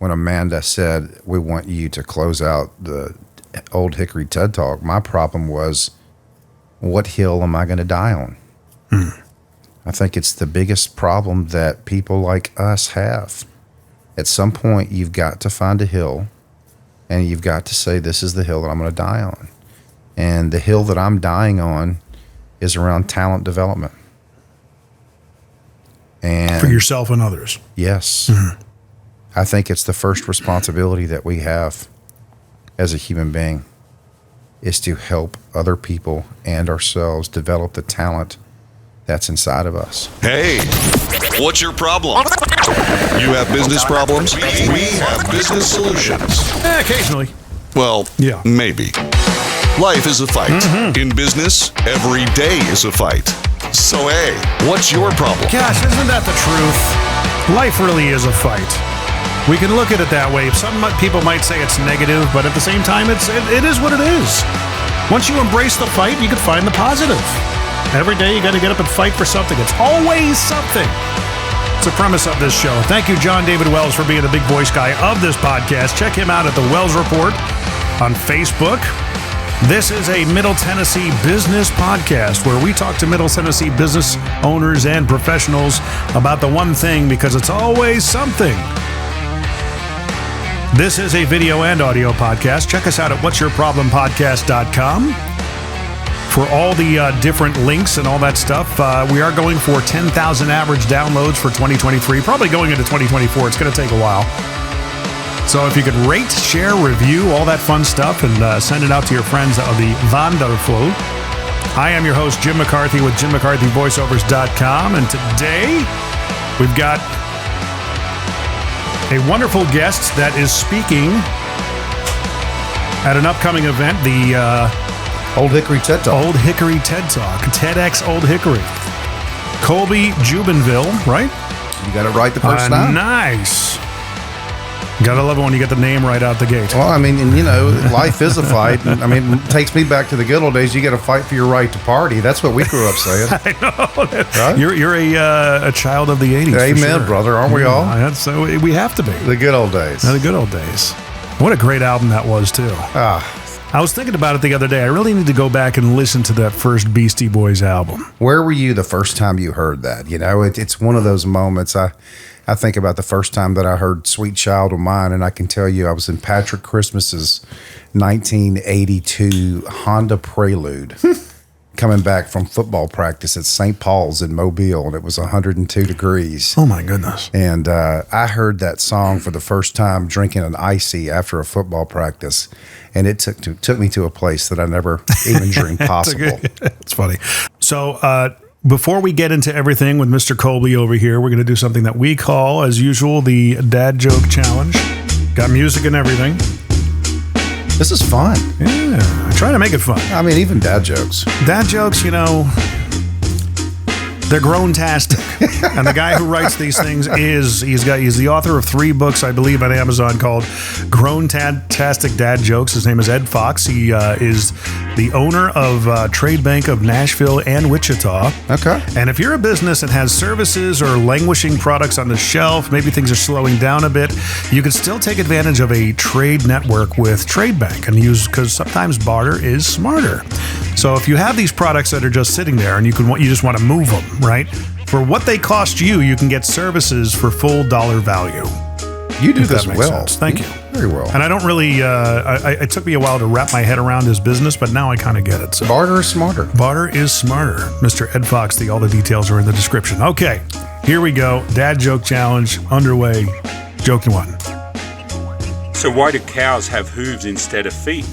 when Amanda said, we want you to close out the Old Hickory TED Talk, my problem was, what hill am I going to die on? I think it's the biggest problem that people like us have. At some point, you've got to find a hill, and you've got to say, this is the hill that I'm going to die on. And the hill that I'm dying on is around talent development. And for yourself and others. Yes. I think it's the first responsibility that we have as a human being is to help other people and ourselves develop the talent that's inside of us. Hey, what's your problem? You have business problems? We have business solutions. Occasionally. Well, yeah, maybe. Life is a fight. In business, every day is a fight. So, hey, what's your problem? Gosh, isn't that the truth? Life really is a fight. We can look at it that way. Some people might say it's negative, but at the same time, it is what it is. Once you embrace the fight, you can find the positive. Every day you got to get up and fight for something. It's always something. It's the premise of this show. Thank you, John David Wells, for being the big voice guy of this podcast. Check him out at the Wells Report on Facebook. This is a Middle Tennessee business podcast where we talk to Middle Tennessee business owners and professionals about the one thing, because it's always something. This is a video and audio podcast. Check us out at whatsyourproblempodcast.com for all the different links and all that stuff. We are going for 10,000 average downloads for 2023, probably going into 2024. It's going to take a while. So if you could rate, share, review, all that fun stuff, and send it out to your friends, that would be wonderful. I am your host, Jim McCarthy, with JimMcCarthyVoiceovers.com, and today we've got a wonderful guest that is speaking at an upcoming event, the Old Hickory TED Talk. Old Hickory TED Talk, TEDx Old Hickory. Colby Jubenville, right? You got it right the first time. Nice. Gotta love it when you get the name right out the gate. Well, I mean, and you know, life is a fight. I mean, it takes me back to the good old days. You got to fight for your right to party. That's what we grew up saying. I know. Right? You're a child of the 80s. Amen, for sure. brother. Aren't we all? So we have to be. The good old days. The good old days. What a great album that was, too. I was thinking about it the other day. I really need to go back and listen to that first Beastie Boys album. Where were you the first time you heard that? You know, it's one of those moments. I think about the first time that I heard Sweet Child of Mine, and I can tell you I was in Patrick Christmas's 1982 Honda Prelude coming back from football practice at St. Paul's in Mobile, and it was 102 degrees. Oh, my goodness. And I heard that song for the first time drinking an icy after a football practice, and it took me to a place that I never even dreamed possible. It's funny. So, before we get into everything with Mr. Colby over here, we're going to do something that we call, as usual, the Dad Joke Challenge. Got music and everything. This is fun. Yeah, I try to make it fun. I mean, even dad jokes. Dad jokes, you know, they're grown-tastic. And the guy who writes these things he's the author of 3 books, I believe, on Amazon called Grown-tastic Dad Jokes. His name is Ed Fox. He is the owner of Trade Bank of Nashville and Wichita. Okay. And if you're a business that has services or languishing products on the shelf, maybe things are slowing down a bit, you can still take advantage of a trade network with Trade Bank and use, because sometimes barter is smarter. So if you have these products that are just sitting there and you just want to move them, right? For what they cost you, you can get services for full dollar value. You do this well. Sense. Thank you. Very well. And I don't really, it took me a while to wrap my head around his business, but now I kind of get it. So. Barter is smarter. Barter is smarter. Mr. Ed Fox, all the details are in the description. Okay, here we go. Dad Joke Challenge underway. Joke 1. So why do cows have hooves instead of feet?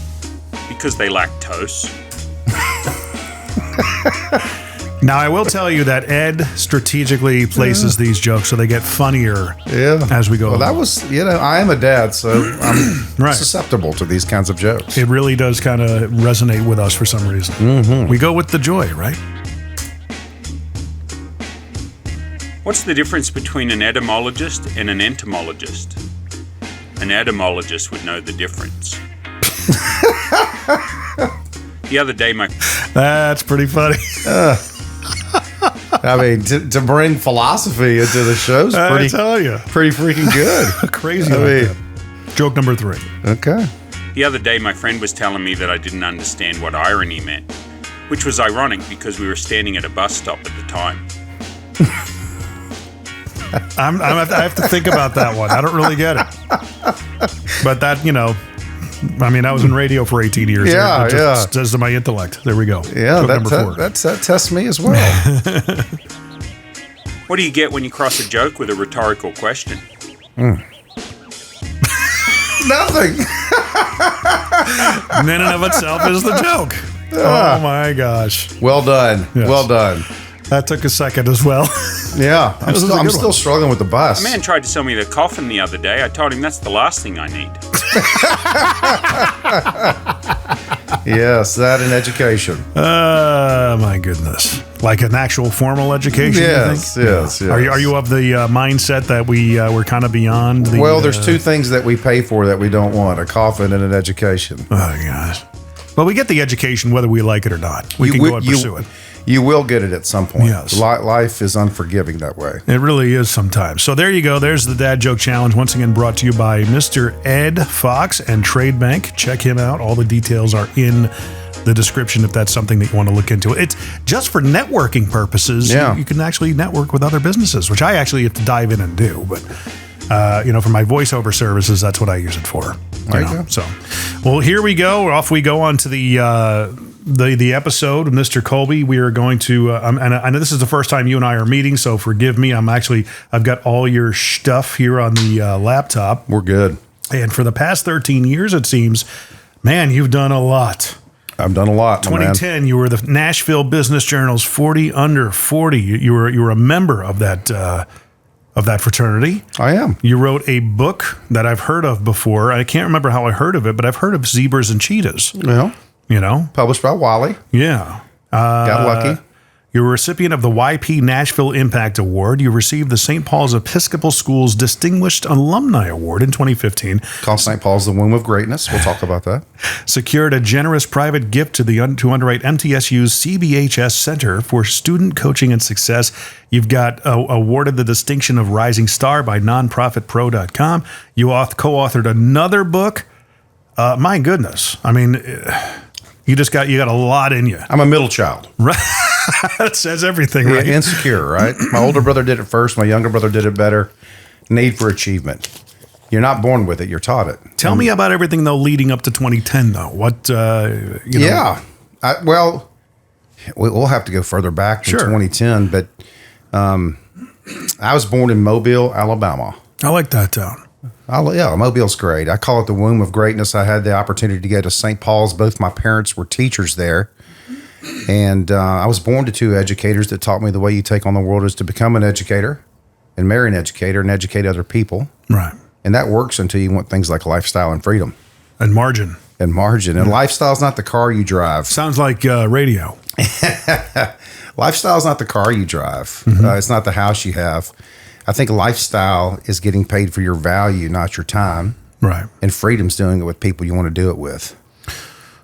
Because they lactose. Now, I will tell you that Ed strategically places these jokes so they get funnier as we go along. That was, I am a dad, so I'm right. susceptible to these kinds of jokes. It really does kind of resonate with us for some reason. Mm-hmm. We go with the joy, right? What's the difference between an etymologist and an entomologist? An etymologist would know the difference. That's pretty funny. I mean, to bring philosophy into the show's I tell you, pretty freaking good. crazy. That. Joke number 3. Okay. The other day, my friend was telling me that I didn't understand what irony meant, which was ironic because we were standing at a bus stop at the time. I have to think about that one. I don't really get it. But that, I mean, I was in radio for 18 years. Yeah, It just says to my intellect. There we go. Yeah, Joke number 4. that tests me as well. What do you get when you cross a joke with a rhetorical question? Nothing. In and of itself is the joke. Oh, my gosh. Well done. Yes. Well done. That took a second as well. Yeah, I'm still struggling with the bus. A man tried to sell me the coffin the other day. I told him that's the last thing I need. Yes, that and education. My goodness. Like an actual formal education, you think? Yes. Are you of the mindset that we're kind of beyond the... Well, there's 2 things that we pay for that we don't want, a coffin and an education. Oh, gosh. Well, we get the education whether we like it or not. We can go and pursue it. You will get it at some point. Yes. Life is unforgiving that way. It really is sometimes. So there you go. There's the Dad Joke Challenge, once again brought to you by Mr. Ed Fox and Trade Bank. Check him out. All the details are in the description if that's something that you want to look into. It's just for networking purposes. Yeah. You can actually network with other businesses, which I actually have to dive in and do. But, for my voiceover services, that's what I use it for. There you go. So, well, here we go. Off we go on to the episode of Mr. Colby. We are going to, and I know this is the first time you and I are meeting, so forgive me. I've got all your stuff here on the laptop. We're good. And for the past 13 years, it seems, man, you've done a lot. I've done a lot. 2010, you were the Nashville Business Journal's 40 Under 40. You were a member of that fraternity. I am. You wrote a book that I've heard of before. I can't remember how I heard of it, but I've heard of Zebras and Cheetahs. Yeah. Published by Wiley. Yeah. Got lucky. You're a recipient of the YP Nashville Impact Award. You received the St. Paul's Episcopal School's Distinguished Alumni Award in 2015. Called St. Paul's the Womb of Greatness. We'll talk about that. Secured a generous private gift to to underwrite MTSU's CBHS Center for Student Coaching and Success. You've got awarded the distinction of Rising Star by NonprofitPro.com. You co-authored another book. My goodness. I mean... You got a lot in you. I'm a middle child. Right. That says everything, right? Insecure, right? My older brother did it first. My younger brother did it better. Need for achievement. You're not born with it. You're taught it. Tell me about everything, though, leading up to 2010, though. What, Yeah. We'll have to go further back than 2010, but I was born in Mobile, Alabama. I like that town. Mobile's great. I call it the womb of greatness. I had the opportunity to go to St. Paul's. Both my parents were teachers there. And I was born to 2 educators that taught me the way you take on the world is to become an educator and marry an educator and educate other people. Right. And that works until you want things like lifestyle and freedom. And margin. And lifestyle's not the car you drive. Sounds like radio. Lifestyle's not the car you drive. It's not the house you have. I think lifestyle is getting paid for your value, not your time. Right. And freedom's doing it with people you want to do it with.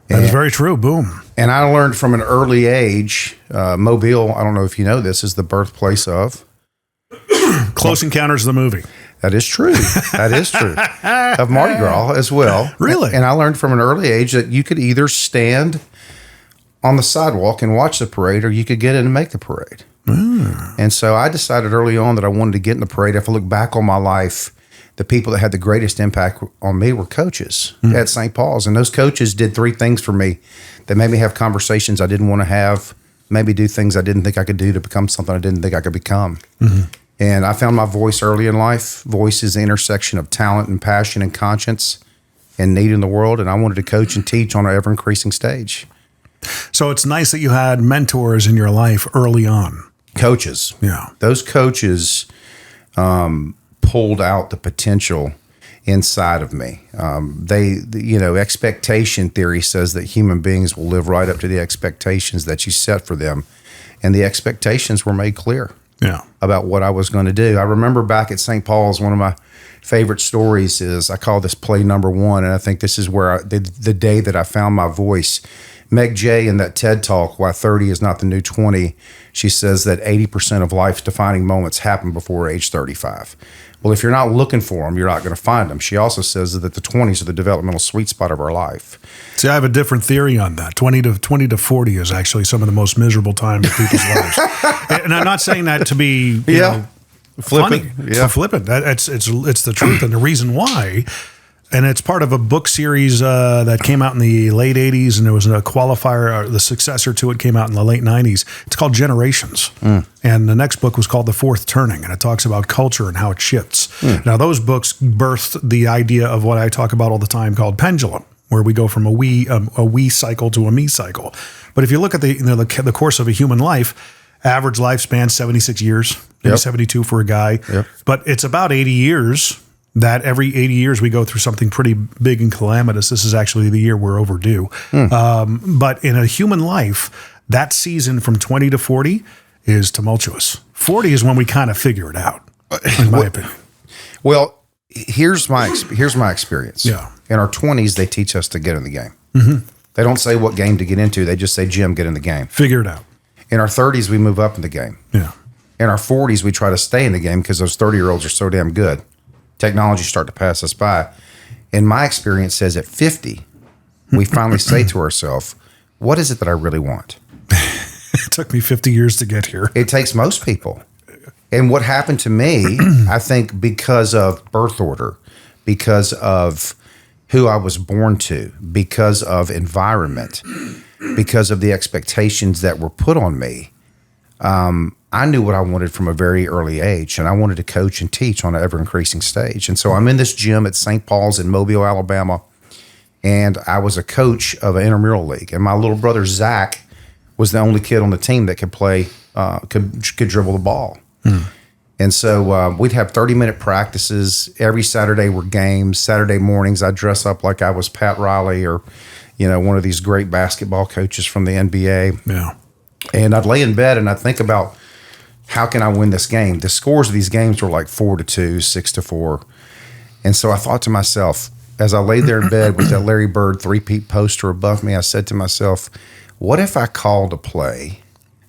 That is very true. Boom. And I learned from an early age, Mobile, I don't know if you know this, is the birthplace of... Close Encounters, the movie. That is true. That is true. Of Mardi Gras as well. Really? And I learned from an early age that you could either stand on the sidewalk and watch the parade, or you could get in and make the parade. And so I decided early on that I wanted to get in the parade. If I look back on my life, the people that had the greatest impact on me were coaches at St. Paul's. And those coaches did 3 things for me. They made me have conversations I didn't want to have, maybe do things I didn't think I could do to become something I didn't think I could become. And I found my voice early in life. Voice is the intersection of talent and passion and conscience and need in the world. And I wanted to coach and teach on an ever-increasing stage. So it's nice that you had mentors in your life early on. Coaches. Yeah. Those coaches pulled out the potential inside of me. Expectation theory says that human beings will live right up to the expectations that you set for them. And the expectations were made clear about what I was going to do. I remember back at St. Paul's, one of my favorite stories is, I call this play number 1. And I think this is where the day that I found my voice. Meg J in that TED Talk, Why 30 is Not the New 20, she says that 80% of life's defining moments happen before age 35. Well, if you're not looking for them, you're not going to find them. She also says that the 20s are the developmental sweet spot of our life. See, I have a different theory on that. 20 to 40 is actually some of the most miserable time of people's lives. And I'm not saying that to be you know, flippant. funny. Yeah. Flippant. It's the truth. And the reason why, and it's part of a book series that came out in the late 80s, and there was a qualifier, the successor to it came out in the late 90s. It's called Generations. And the next book was called The Fourth Turning, and it talks about culture and how it shifts. Now, those books birthed the idea of what I talk about all the time called pendulum, where we go from a we cycle to a me cycle. But if you look at the course of a human life, average lifespan, 76 years, maybe 72 for a guy. But it's about 80 years that every 80 years we go through something pretty big and calamitous. This is actually the year we're overdue. But in a human life, that season from 20 to 40 is tumultuous. 40 is when we kind of figure it out, in my opinion. Well, here's my experience. Yeah. In our 20s, they teach us to get in the game. They don't say what game to get into. They just say, Jim, get in the game. Figure it out. In our 30s, we move up in the game. Yeah. In our 40s, we try to stay in the game because those 30-year-olds are so damn good. Technology start to pass us by. And my experience says at 50, we finally say to ourselves, what is it that I really want? It took me 50 years to get here. It takes most people. And what happened to me, I think because of birth order, because of who I was born to, because of environment, because of the expectations that were put on me, I knew what I wanted from a very early age, and I wanted to coach and teach on an ever-increasing stage. And so I'm in this gym at St. Paul's in Mobile, Alabama, and I was a coach of an intramural league. And my little brother, Zach, was the only kid on the team that could play, could dribble the ball. And so we'd have 30-minute practices. Every Saturday were games. Saturday mornings, I'd dress up like I was Pat Riley or, one of these great basketball coaches from the NBA. Yeah. And I'd lay in bed and I'd think about, how can I win this game? The scores of these games were like 4-2, 6-4. And so I thought to myself, as I laid there in bed with that Larry Bird three-peat poster above me, I said to myself, what if I called a play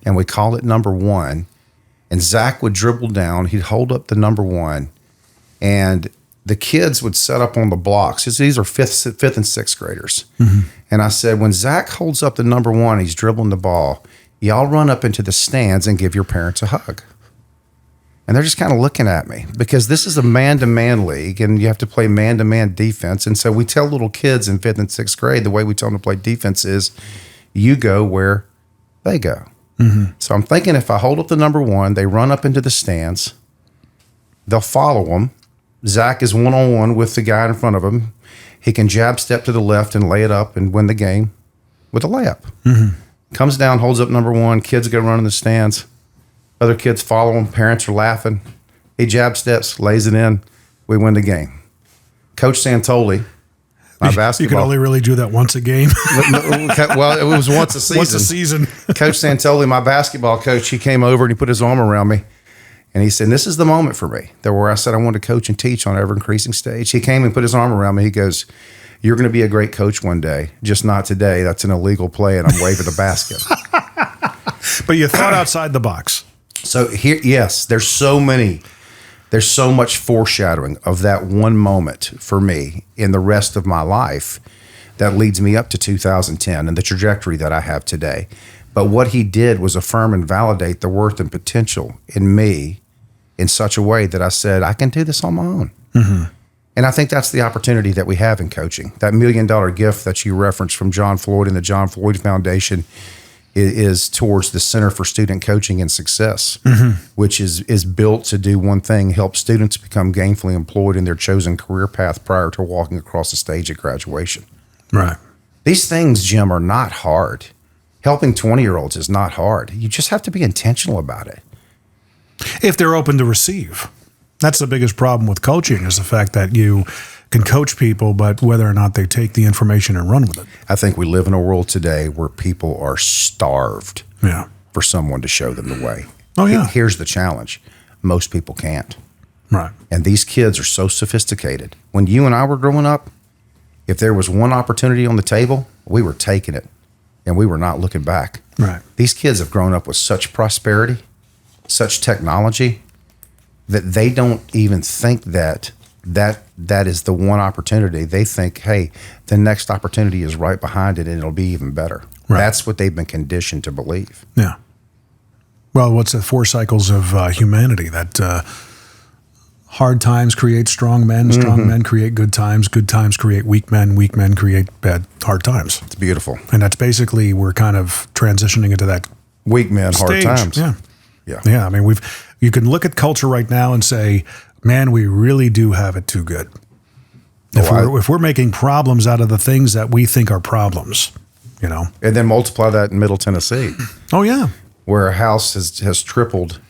and we called it number one, and Zach would dribble down, he'd hold up the number one, and the kids would set up on the blocks. These are fifth and sixth graders. And I said, when Zach holds up the number one, he's dribbling the ball, y'all run up into the stands and give your parents a hug. And they're just kind of looking at me because this is a man-to-man league and you have to play man-to-man defense. And so we tell little kids in fifth and sixth grade, the way we tell them to play defense is you go where they go. So I'm thinking if I hold up the number one, they run up into the stands, they'll follow them. Zach is one-on-one with the guy in front of him. He can jab step to the left and lay it up and win the game with a layup. Comes down, holds up number one. Kids go run in the stands. Other kids follow him. Parents are laughing. He jab steps, lays it in. We win the game. Coach Santoli, my basketball. You can only really do that once a game. Well, it was once a season. Once a season. Coach Santoli, my basketball coach, he came over and he put his arm around me. And he said, this is the moment for me. There where I said I wanted to coach and teach on an ever-increasing stage. He came and put his arm around me. He goes, you're going to be a great coach one day, just not today. That's an illegal play, and I'm waving the basket. But you thought outside the box. So here, yes, there's so much foreshadowing of that one moment for me in the rest of my life that leads me up to 2010 and the trajectory that I have today. But what he did was affirm and validate the worth and potential in me in such a way that I said, I can do this on my own. And I think that's the opportunity that we have in coaching. That $1 million gift that you referenced from John Floyd and the John Floyd Foundation is towards the Center for Student Coaching and Success, which is built to do one thing, help students become gainfully employed in their chosen career path prior to walking across the stage at graduation. Right. These things, Jim, are not hard. Helping 20-year-olds is not hard. You just have to be intentional about it. If they're open to receive. That's the biggest problem with coaching is the fact that you can coach people, but whether or not they take the information and run with it. I think we live in a world today where people are starved for someone to show them the way. Oh, yeah. Here's the challenge. Most people can't. Right. And these kids are so sophisticated. When you and I were growing up, if there was one opportunity on the table, we were taking it. and we were not looking back. Right. These kids have grown up with such prosperity, such technology, that they don't even think that is the one opportunity. They think, hey, the next opportunity is right behind it and it'll be even better. Right. That's what they've been conditioned to believe. Yeah. Well, what's the 4 cycles of humanity? That hard times create strong men men create good times create weak men create hard times. It's beautiful. And that's basically, we're kind of transitioning into that Weak men, hard stage. times. Yeah. Yeah. Yeah. I mean, you can look at culture right now and say, man, we really do have it too good. If we're making problems out of the things that we think are problems, you know. And then multiply that in Middle Tennessee, Oh, yeah. where a house has tripled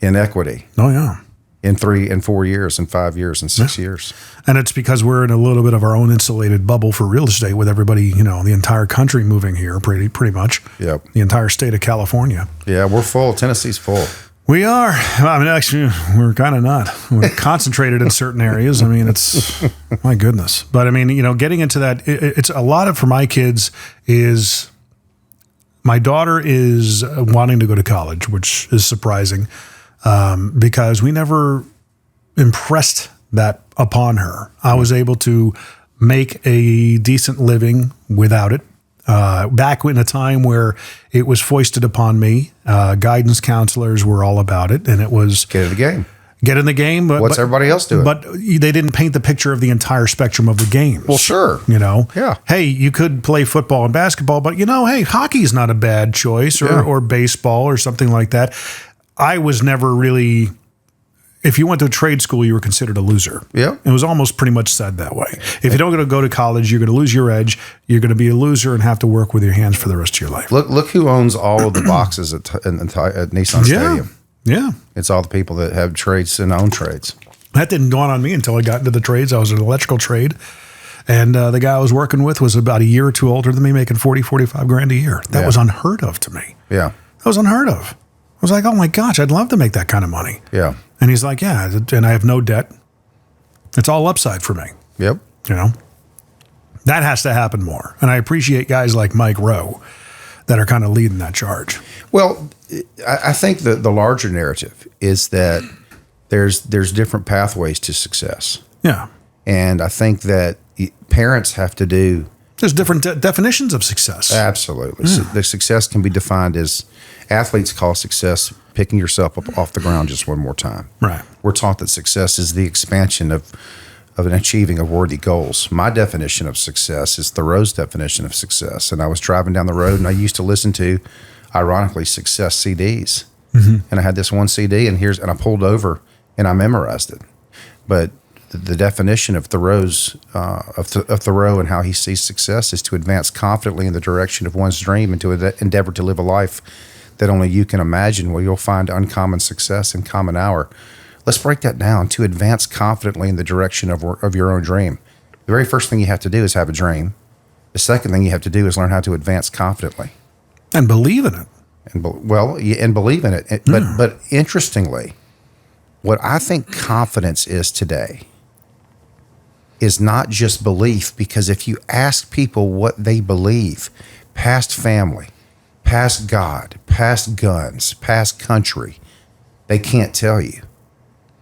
in equity Oh, yeah. in 3 and 4 years and 5 years and 6 years. And it's because we're in a little bit of our own insulated bubble for real estate, with everybody, you know, the entire country moving here pretty much. Yep. The entire state of California. Yeah, we're full. Tennessee's full. We are. I mean, actually, we're kind of not. We're concentrated in certain areas. I mean, it's, my goodness. But I mean, you know, getting into that, it's a lot of, for my kids, is my daughter is wanting to go to college, which is surprising, because we never impressed that upon her. I was able to make a decent living without it. Back in a time where it was foisted upon me, guidance counselors were all about it, and it was Get in the game. get in the game. But What's everybody else doing? But they didn't paint the picture of the entire spectrum of the games. Well, sure. You know, Yeah. Hey, you could play football and basketball, but you know, hey, hockey's not a bad choice, or baseball or something like that. I was never really. If you went to a trade school, you were considered a loser. Yeah. It was almost pretty much said that way. If you don't go to college, you're going to lose your edge. You're going to be a loser and have to work with your hands for the rest of your life. Look who owns all of the boxes at Nissan Stadium. Yeah. It's all the people that have trades and own trades. That didn't dawn on me until I got into the trades. I was in an electrical trade. And the guy I was working with was about a year or two older than me, making 40, 45 grand a year. That was unheard of to me. Yeah. That was unheard of. I was like, oh my gosh, I'd love to make that kind of money. Yeah. And he's like, yeah, and I have no debt. It's all upside for me. Yep. You know, that has to happen more. And I appreciate guys like Mike Rowe that are kind of leading that charge. Well, I think the larger narrative is that there's different pathways to success. Yeah. And I think that parents have to do. There's different definitions of success. Absolutely. So the success can be defined as, athletes call success picking yourself up off the ground just one more time. Right. We're taught that success is the expansion of an achieving of worthy goals. My definition of success is Thoreau's definition of success. And I was driving down the road and I used to listen to, ironically, success CDs. Mm-hmm. And I had this one CD and I pulled over and I memorized it. But the definition of Thoreau's of Thoreau and how he sees success is to advance confidently in the direction of one's dream and to endeavor to live a life that only you can imagine, where you'll find uncommon success in common hour. Let's break that down. To advance confidently in the direction of your own dream, the very first thing you have to do is have a dream. The second thing you have to do is learn how to advance confidently and believe in it. And believe in it. But interestingly, what I think confidence is today is not just belief, because if you ask people what they believe, past family, past God, past guns, past country, they can't tell you.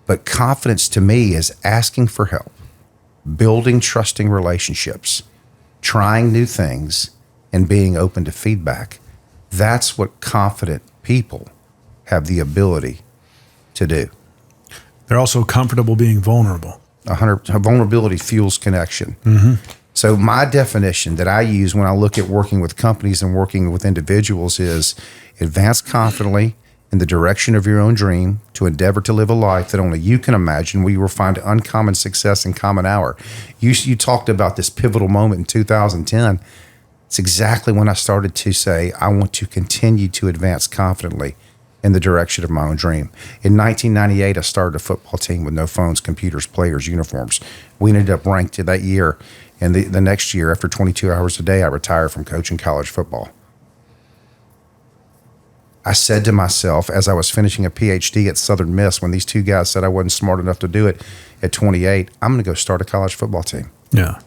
But confidence to me is asking for help, building trusting relationships, trying new things, and being open to feedback. That's what confident people have the ability to do. They're also comfortable being vulnerable. Vulnerability fuels connection. Mm-hmm. So my definition that I use when I look at working with companies and working with individuals is advance confidently in the direction of your own dream to endeavor to live a life that only you can imagine, where you will find uncommon success in common hour. You talked about this pivotal moment in 2010. It's exactly when I started to say, I want to continue to advance confidently in the direction of my own dream. In 1998, I started a football team with no phones, computers, players, uniforms. We ended up ranked that year. And the next year, after 22 hours a day, I retired from coaching college football. I said to myself, as I was finishing a PhD at Southern Miss, when these two guys said I wasn't smart enough to do it at 28, I'm going to go start a college football team. Yeah.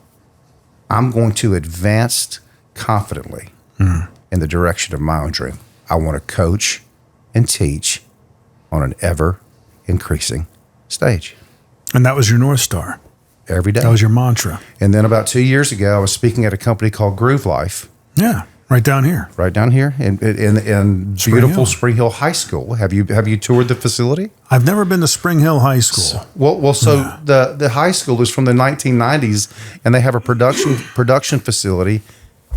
I'm going to advance confidently in the direction of my own dream. I want to coach and teach on an ever increasing stage. And that was your North Star. Every day. That was your mantra. And then about 2 years ago, I was speaking at a company called Groove Life. Yeah, right down here. Right down here in beautiful Spring Hill High School. Have you toured the facility? I've never been to Spring Hill High School. The high school is from the 1990s, and they have a production facility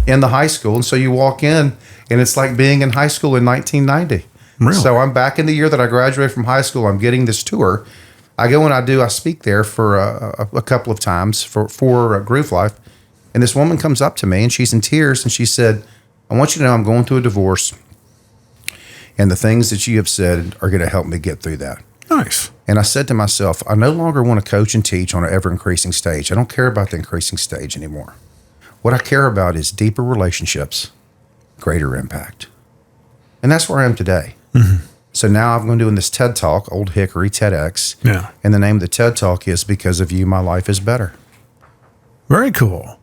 in the high school. And so you walk in, and it's like being in high school in 1990. Really? So I'm back in the year that I graduated from high school. I'm getting this tour. I go and I speak there for a couple of times for Groove Life. And this woman comes up to me and she's in tears and she said, I want you to know I'm going through a divorce and the things that you have said are going to help me get through that. Nice. And I said to myself, I no longer want to coach and teach on an ever increasing stage. I don't care about the increasing stage anymore. What I care about is deeper relationships, greater impact. And that's where I am today. Mm-hmm. So now I'm going to do this TED Talk, Old Hickory, TEDx. Yeah. And the name of the TED Talk is Because of You, My Life is Better. Very cool.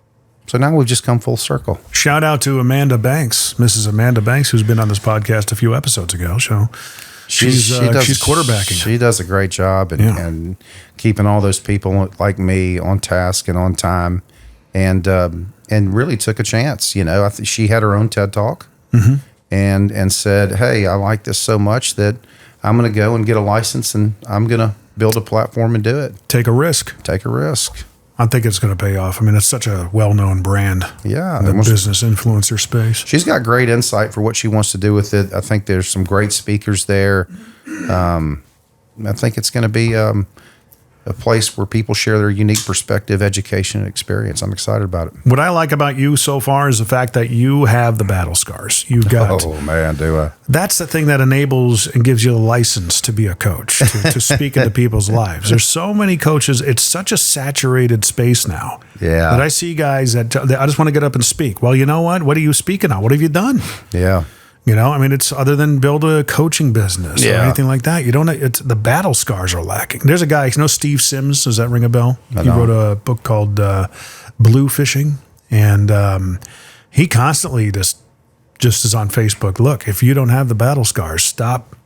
So now we've just come full circle. Shout out to Amanda Banks, Mrs. Amanda Banks, who's been on this podcast a few episodes ago. So she's quarterbacking. She does a great job and keeping all those people like me on task and on time, and really took a chance. You know, she had her own TED Talk. Mm-hmm. And said, hey, I like this so much that I'm going to go and get a license and I'm going to build a platform and do it. Take a risk. I think it's going to pay off. I mean, it's such a well-known brand. Yeah. In the business influencer space. She's got great insight for what she wants to do with it. I think there's some great speakers there. I think it's going to be a place where people share their unique perspective, education, and experience. I'm excited about it. What I like about you so far is the fact that you have the battle scars. You've got. Oh man, do I? That's the thing that enables and gives you the license to be a coach, to speak into people's lives. There's so many coaches. It's such a saturated space now. Yeah. That I see guys that I just want to get up and speak. Well, you know what? What are you speaking on? What have you done? Yeah. You know, I mean, it's other than build a coaching business or anything like that. You don't. It's the battle scars are lacking. There's a guy, you know, Steve Sims. Does that ring a bell? He wrote a book called Blue Fishing, and he constantly just is on Facebook. Look, if you don't have the battle scars, stop.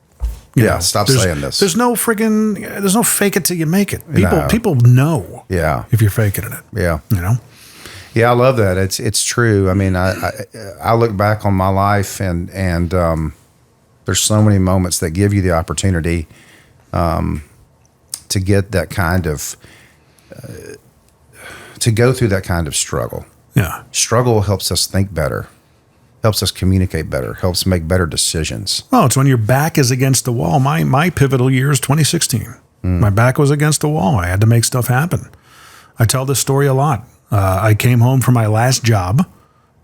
Stop saying this. There's no fake it till you make it. People know. Yeah. If you're faking it. Yeah. You know. Yeah, I love that. It's true. I mean, I look back on my life and there's so many moments that give you the opportunity to get that kind of to go through that kind of struggle. Yeah, struggle helps us think better, helps us communicate better, helps make better decisions. Well, it's when your back is against the wall. My pivotal year is 2016. My back was against the wall. I had to make stuff happen. I tell this story a lot. I came home from my last job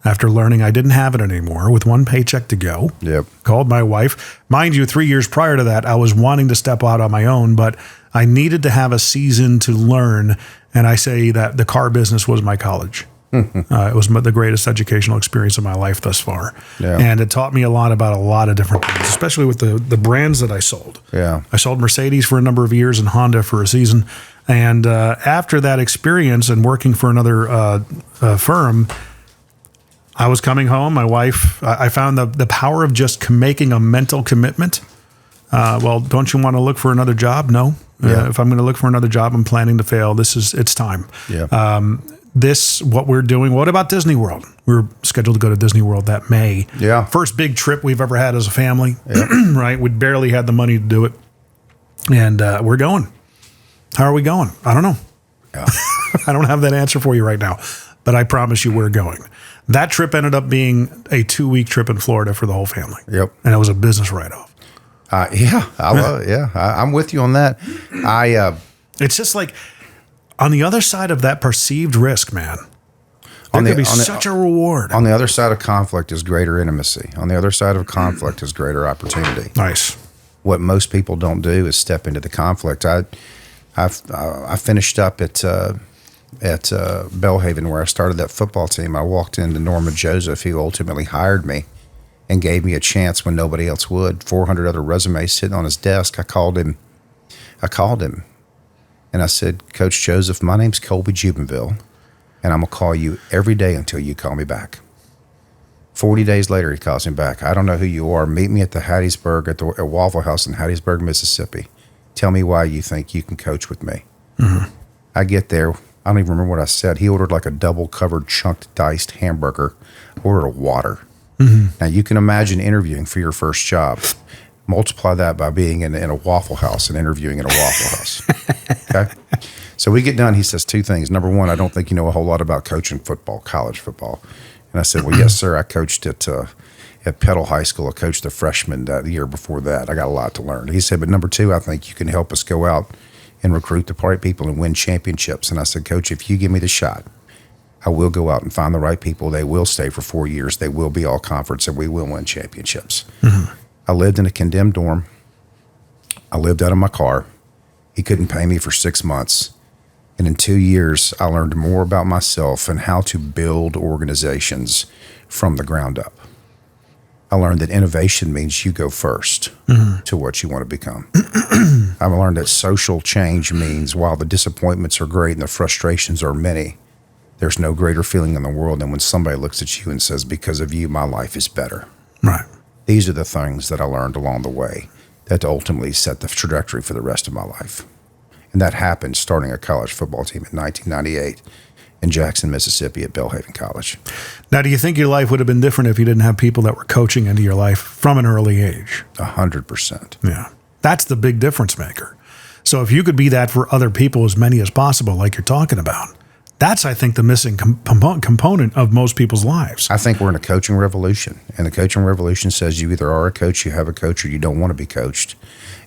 after learning I didn't have it anymore with one paycheck to go. Yep. Called my wife. Mind you, 3 years prior to that, I was wanting to step out on my own, but I needed to have a season to learn. And I say that the car business was my college. It was the greatest educational experience of my life thus far. Yeah. And it taught me a lot about a lot of different things, especially with the brands that I sold. Yeah. I sold Mercedes for a number of years and Honda for a season. And after that experience and working for another firm, I was coming home. My wife, I found the power of just making a mental commitment. Well, don't you want to look for another job? No. Yeah. If I'm going to look for another job, I'm planning to fail. It's time. Yeah. What we're doing. What about Disney World? We're scheduled to go to Disney World that May. Yeah. First big trip we've ever had as a family. Yeah. Right. We barely had the money to do it. And we're going. How are we going? I don't know. Yeah. I don't have that answer for you right now, but I promise you we're going. That trip ended up being a 2-week trip in Florida for the whole family. Yep. And it was a business write-off. Yeah. I love it. Yeah. I'm with you on that. It's just like on the other side of that perceived risk, man, there could be such a reward. On the other side of conflict is greater intimacy. On the other side of conflict is greater opportunity. Nice. What most people don't do is step into the conflict. I finished up at Belhaven where I started that football team. I walked into Norma Joseph, who ultimately hired me and gave me a chance when nobody else would. 400 other resumes sitting on his desk. I called him and I said, Coach Joseph, my name's Colby Jubenville, and I'm going to call you every day until you call me back. 40 days later, he calls me back. I don't know who you are. Meet me at the Hattiesburg, at Waffle House in Hattiesburg, Mississippi. Tell me why you think you can coach with me. Mm-hmm. I get there. I don't even remember what I said. He ordered like a double-covered, chunked, diced hamburger. Ordered a water. Mm-hmm. Now, you can imagine interviewing for your first job. Multiply that by being in a Waffle House and interviewing in a Waffle House. Okay? So we get done. He says two things. Number one, I don't think you know a whole lot about coaching football, college football. And I said, well, yes, sir. I coached at Petal High School. I coached the freshmen the year before that. I got a lot to learn. He said, but number two, I think you can help us go out and recruit the right people and win championships. And I said, Coach, if you give me the shot, I will go out and find the right people. They will stay for 4 years. They will be all conference, and we will win championships. Mm-hmm. I lived in a condemned dorm. I lived out of my car. He couldn't pay me for 6 months. And in 2 years, I learned more about myself and how to build organizations from the ground up. I learned that innovation means you go first to what you want to become. I learned that social change means while the disappointments are great and the frustrations are many, there's no greater feeling in the world than when somebody looks at you and says, because of you, my life is better. Right. These are the things that I learned along the way that ultimately set the trajectory for the rest of my life. And that happened starting a college football team in 1998 in Jackson, Mississippi at Belhaven College. Now, do you think your life would have been different if you didn't have people that were coaching into your life from an early age? 100%. Yeah. That's the big difference maker. So if you could be that for other people, as many as possible, like you're talking about, that's, I think, the missing component of most people's lives. I think we're in a coaching revolution. And the coaching revolution says you either are a coach, you have a coach, or you don't want to be coached.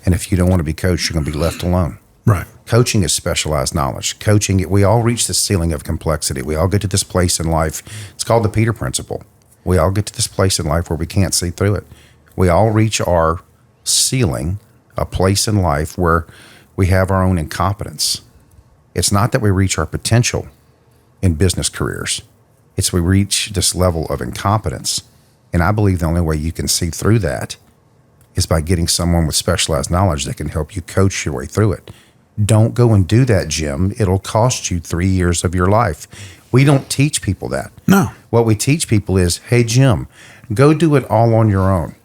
And if you don't want to be coached, you're going to be left alone. Right. Coaching is specialized knowledge. Coaching, we all reach the ceiling of complexity. We all get to this place in life. It's called the Peter Principle. We all get to this place in life where we can't see through it. We all reach our ceiling, a place in life where we have our own incompetence. It's not that we reach our potential in business careers. It's we reach this level of incompetence. And I believe the only way you can see through that is by getting someone with specialized knowledge that can help you coach your way through it. Don't go and do that, Jim. It'll cost you 3 years of your life. We don't teach people that. No. What we teach people is, hey, Jim, go do it all on your own.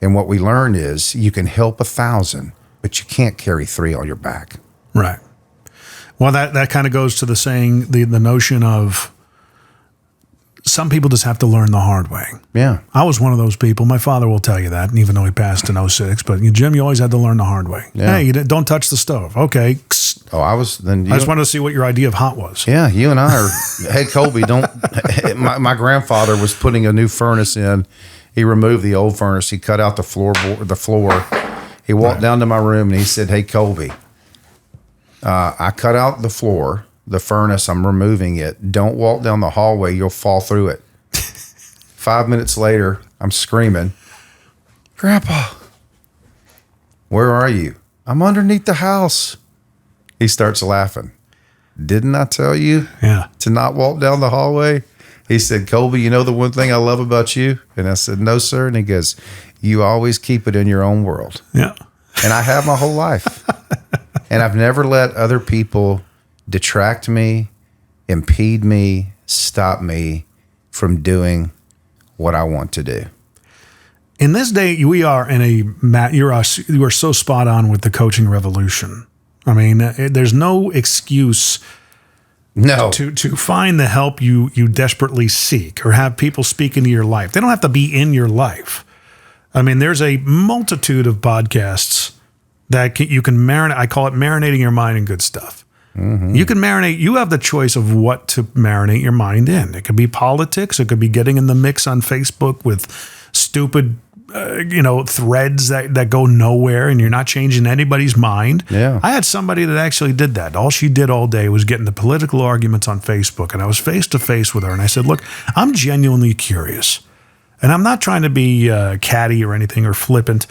And what we learn is you can help 1,000, but you can't carry 3 on your back. Right. Well, that kind of goes to the saying, the notion of some people just have to learn the hard way. Yeah. I was one of those people. My father will tell you that, and even though he passed in 06. But Jim, you always had to learn the hard way. Yeah. Hey, you don't touch the stove. Okay. Oh, I just wanted to see what your idea of hot was. Yeah, you and I are, hey, Colby, don't, my grandfather was putting a new furnace in. He removed the old furnace. He cut out the floor. He walked down to my room and he said, hey, Colby, I cut out the floor, the furnace, I'm removing it. Don't walk down the hallway. You'll fall through it. 5 minutes later, I'm screaming, Grandpa, where are you? I'm underneath the house. He starts laughing. Didn't I tell you to not walk down the hallway? He said, Colby, you know the one thing I love about you? And I said, no, sir. And he goes, you always keep it in your own world. Yeah. And I have my whole life. And I've never let other people detract me, impede me, stop me from doing what I want to do. In this day, we are in you are so spot on with the coaching revolution. I mean, there's no excuse to find the help you desperately seek or have people speak into your life. They don't have to be in your life. I mean, there's a multitude of podcasts that you can marinate. I call it marinating your mind in good stuff. Mm-hmm. You can marinate. You have the choice of what to marinate your mind in. It could be politics. It could be getting in the mix on Facebook with stupid threads that go nowhere and you're not changing anybody's mind. Yeah. I had somebody that actually did that. All she did all day was get into political arguments on Facebook, and I was face to face with her and I said, look, I'm genuinely curious and I'm not trying to be catty or anything or flippant.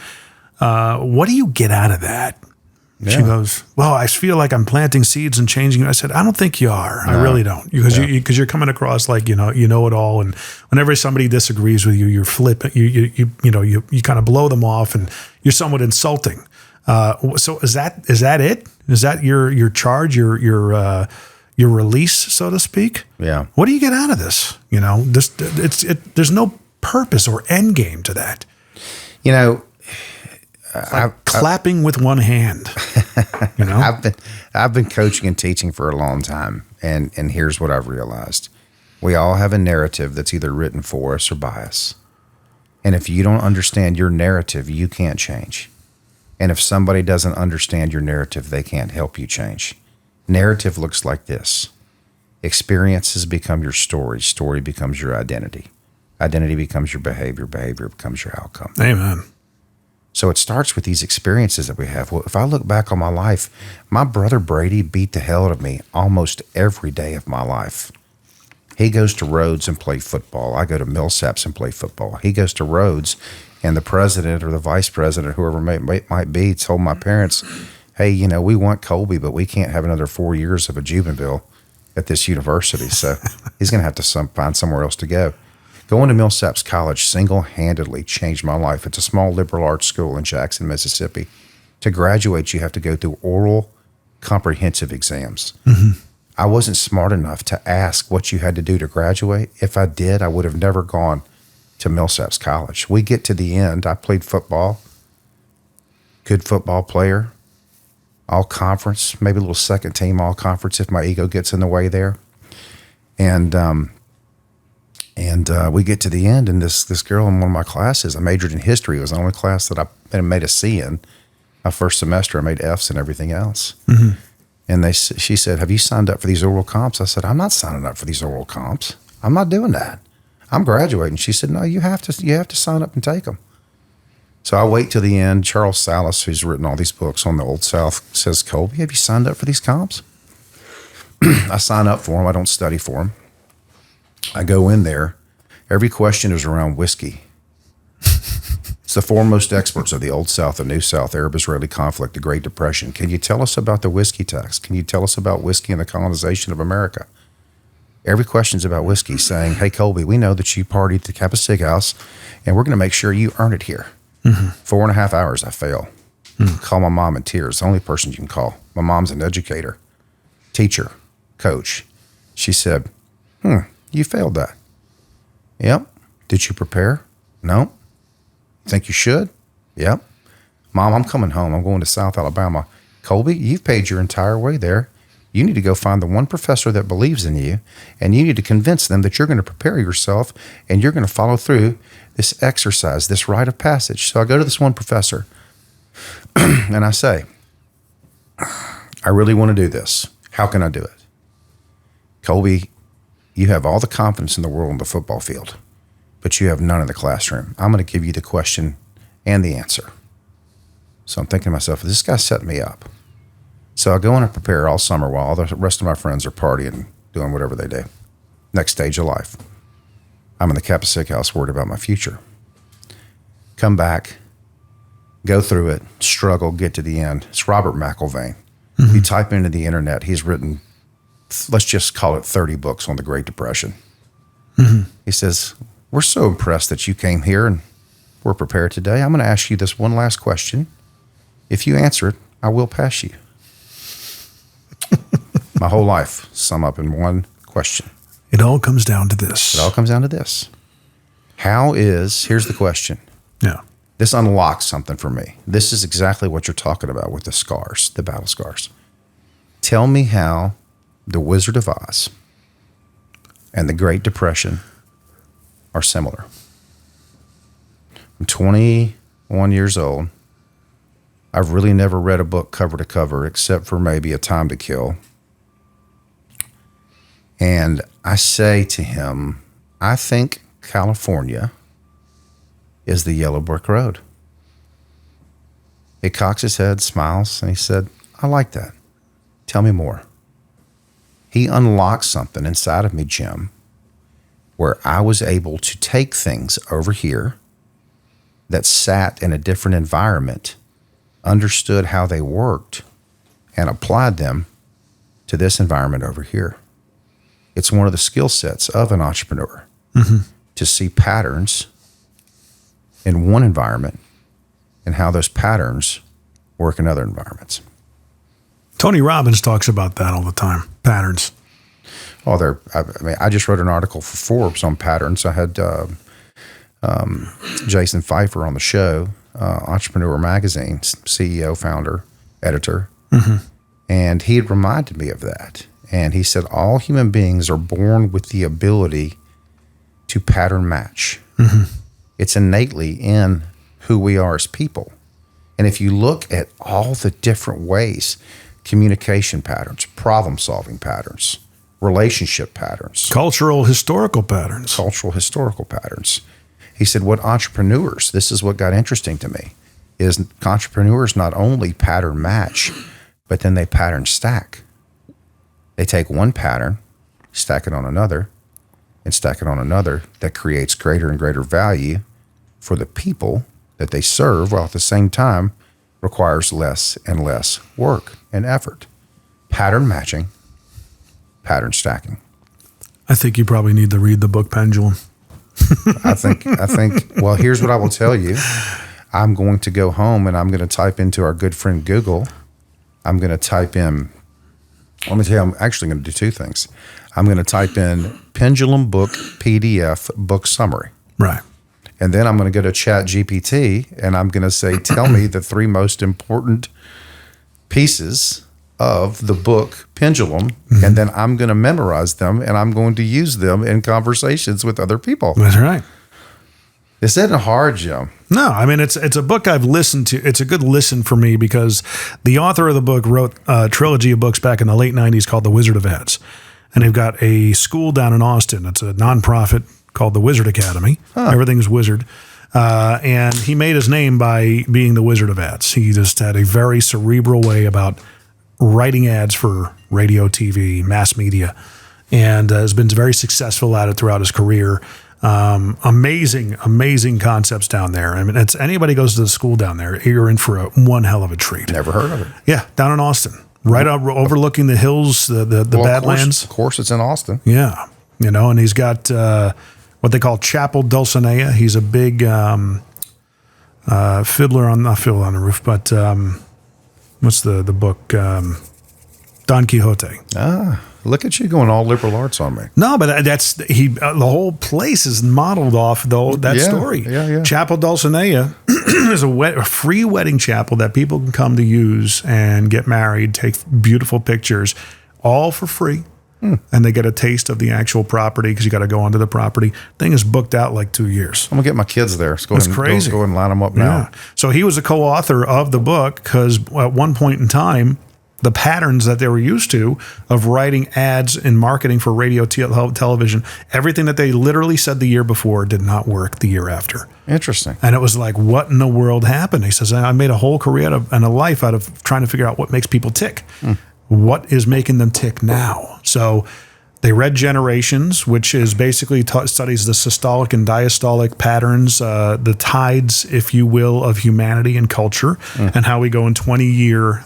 What do you get out of that? Yeah. She goes, well, I feel like I'm planting seeds and changing it. I said, I don't think you are. No. I really don't. Because you're coming across like, you know it all. And whenever somebody disagrees with you, you're flippant. You kind of blow them off and you're somewhat insulting. So is that it? Is that your charge, your release, so to speak? Yeah. What do you get out of this? There's no purpose or end game to that? You know, Clapping with one hand. You know, I've been coaching and teaching for a long time, and here's what I've realized: we all have a narrative that's either written for us or by us, and if you don't understand your narrative, you can't change. And if somebody doesn't understand your narrative, they can't help you change. Narrative looks like this: experiences become your story, story becomes your identity, identity becomes your behavior, behavior becomes your outcome. Amen. So it starts with these experiences that we have. Well, if I look back on my life, my brother Brady beat the hell out of me almost every day of my life. He goes to Rhodes and play football. I go to Millsaps and play football. He goes to Rhodes, and the president or the vice president, whoever might be, told my parents, hey, you know, we want Colby, but we can't have another 4 years of a Jubenville at this university. So he's going to have to find somewhere else to go. Going to Millsaps College single-handedly changed my life. It's a small liberal arts school in Jackson, Mississippi. To graduate, you have to go through oral comprehensive exams. Mm-hmm. I wasn't smart enough to ask what you had to do to graduate. If I did, I would have never gone to Millsaps College. We get to the end. I played football, good football player, all conference, maybe a little second team all conference if my ego gets in the way there. And we get to the end, and this girl in one of my classes, I majored in history. It was the only class that I made a C in. My first semester, I made Fs and everything else. Mm-hmm. And she said, have you signed up for these oral comps? I said, I'm not signing up for these oral comps. I'm not doing that. I'm graduating. She said, no, you have to sign up and take them. So I wait till the end. Charles Salas, who's written all these books on the Old South, says, Colby, have you signed up for these comps? I sign up for them. I don't study for them. I go in there. Every question is around whiskey. It's the foremost experts of the Old South, the New South, Arab-Israeli conflict, the Great Depression. Can you tell us about the whiskey tax? Can you tell us about whiskey and the colonization of America? Every question's about whiskey, saying, hey, Colby, we know that you partied at the Kappa Sig House, and we're going to make sure you earn it here. Mm-hmm. 4.5 hours, I fail. Call my mom in tears. The only person you can call. My mom's an educator, teacher, coach. She said, you failed that. Yep. Did you prepare? No. Think you should? Yep. Mom, I'm coming home. I'm going to South Alabama. Colby, you've paid your entire way there. You need to go find the one professor that believes in you, and you need to convince them that you're going to prepare yourself and you're going to follow through this exercise, this rite of passage. So I go to this one professor and I say, I really want to do this. How can I do it? Colby, you have all the confidence in the world on the football field, but you have none in the classroom. I'm going to give you the question and the answer. So I'm thinking to myself, this guy's setting me up. So I go in and prepare all summer while all the rest of my friends are partying, doing whatever they do. Next stage of life. I'm in the Kappa Sig House worried about my future. Come back, go through it, struggle, get to the end. It's Robert McIlvain. Mm-hmm. You type into the internet, he's written, let's just call it 30 books on the Great Depression. Mm-hmm. He says, we're so impressed that you came here and we're prepared today. I'm going to ask you this one last question. If you answer it, I will pass you. My whole life sum up in one question. It all comes down to this. It all comes down to this. Here's the question. Yeah. This unlocks something for me. This is exactly what you're talking about with the scars, the battle scars. Tell me how the Wizard of Oz and the Great Depression are similar. I'm 21 years old. I've really never read a book cover to cover except for maybe A Time to Kill. And I say to him, I think California is the yellow brick road. He cocks his head, smiles, and he said, I like that. Tell me more. He unlocked something inside of me, Jim, where I was able to take things over here that sat in a different environment, understood how they worked, and applied them to this environment over here. It's one of the skill sets of an entrepreneur to see patterns in one environment and how those patterns work in other environments. Tony Robbins talks about that all the time, patterns. Oh, I just wrote an article for Forbes on patterns. I had Jason Pfeiffer on the show, Entrepreneur Magazine, CEO, founder, editor. And he had reminded me of that. And he said, all human beings are born with the ability to pattern match. It's innately in who we are as people. And if you look at all the different ways, communication patterns, problem-solving patterns, relationship patterns, Cultural historical patterns. He said, what entrepreneurs, this is what got interesting to me, is entrepreneurs not only pattern match, but then they pattern stack. They take one pattern, stack it on another, and stack it on another that creates greater and greater value for the people that they serve, while at the same time requires less and less work and effort. Pattern matching, pattern stacking. I think you probably need to read the book Pendulum. I think, well, here's what I will tell you. I'm going to go home and I'm going to type into our good friend Google. I'm going to type in, let me tell you, I'm actually going to do two things. I'm going to type in Pendulum Book PDF Book Summary. Right. And then I'm going to go to Chat GPT and I'm going to say, tell me the 3 most important pieces of the book Pendulum. And then I'm going to memorize them and I'm going to use them in conversations with other people. That's right. This isn't hard, Jim. No, I mean, it's a book I've listened to. It's a good listen for me because the author of the book wrote a trilogy of books back in the late 90s called The Wizard of Ads. And they've got a school down in Austin. It's a nonprofit called the Wizard Academy. Everything's wizard. And he made his name by being the Wizard of Ads. He just had a very cerebral way about writing ads for radio, TV, mass media, and has been very successful at it throughout his career. Amazing concepts down there. I mean, it's anybody goes to the school down there, you're in for one hell of a treat. Never heard of it. Yeah, down in Austin, right up overlooking the hills, the Badlands. Of course, it's in Austin. Yeah, and he's got what they call Chapel Dulcinea. He's a big not Fiddler on the Roof, but what's the book? Don Quixote. Look at you going all liberal arts on me. No, but that's the whole place is modeled off that story. Yeah. Chapel Dulcinea is a free wedding chapel that people can come to use and get married, take beautiful pictures, all for free. And they get a taste of the actual property because you got to go onto the property. Thing is booked out like 2 years. I'm gonna get my kids there. It's crazy. Go and line them up now. Yeah. So he was a co-author of the book because at one point in time, the patterns that they were used to of writing ads and marketing for radio, television, everything that they literally said the year before did not work the year after. Interesting. And it was like, what in the world happened? He says, I made a whole career and a life out of trying to figure out what makes people tick. What is making them tick now? So they read Generations, which is basically studies the systolic and diastolic patterns, the tides, if you will, of humanity and culture, and how we go in 20-year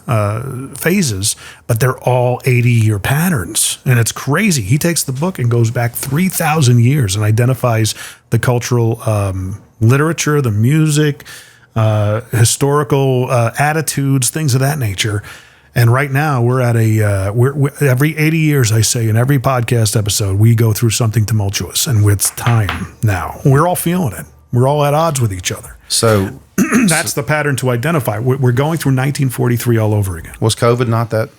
phases, but they're all 80-year patterns. And it's crazy. He takes the book and goes back 3,000 years and identifies the cultural literature, the music, historical attitudes, things of that nature. And right now we're at we're every 80 years, I say in every podcast episode, we go through something tumultuous, and it's time now. We're all feeling it. We're all at odds with each other. So that's the pattern to identify. We're going through 1943 all over again. Was COVID not that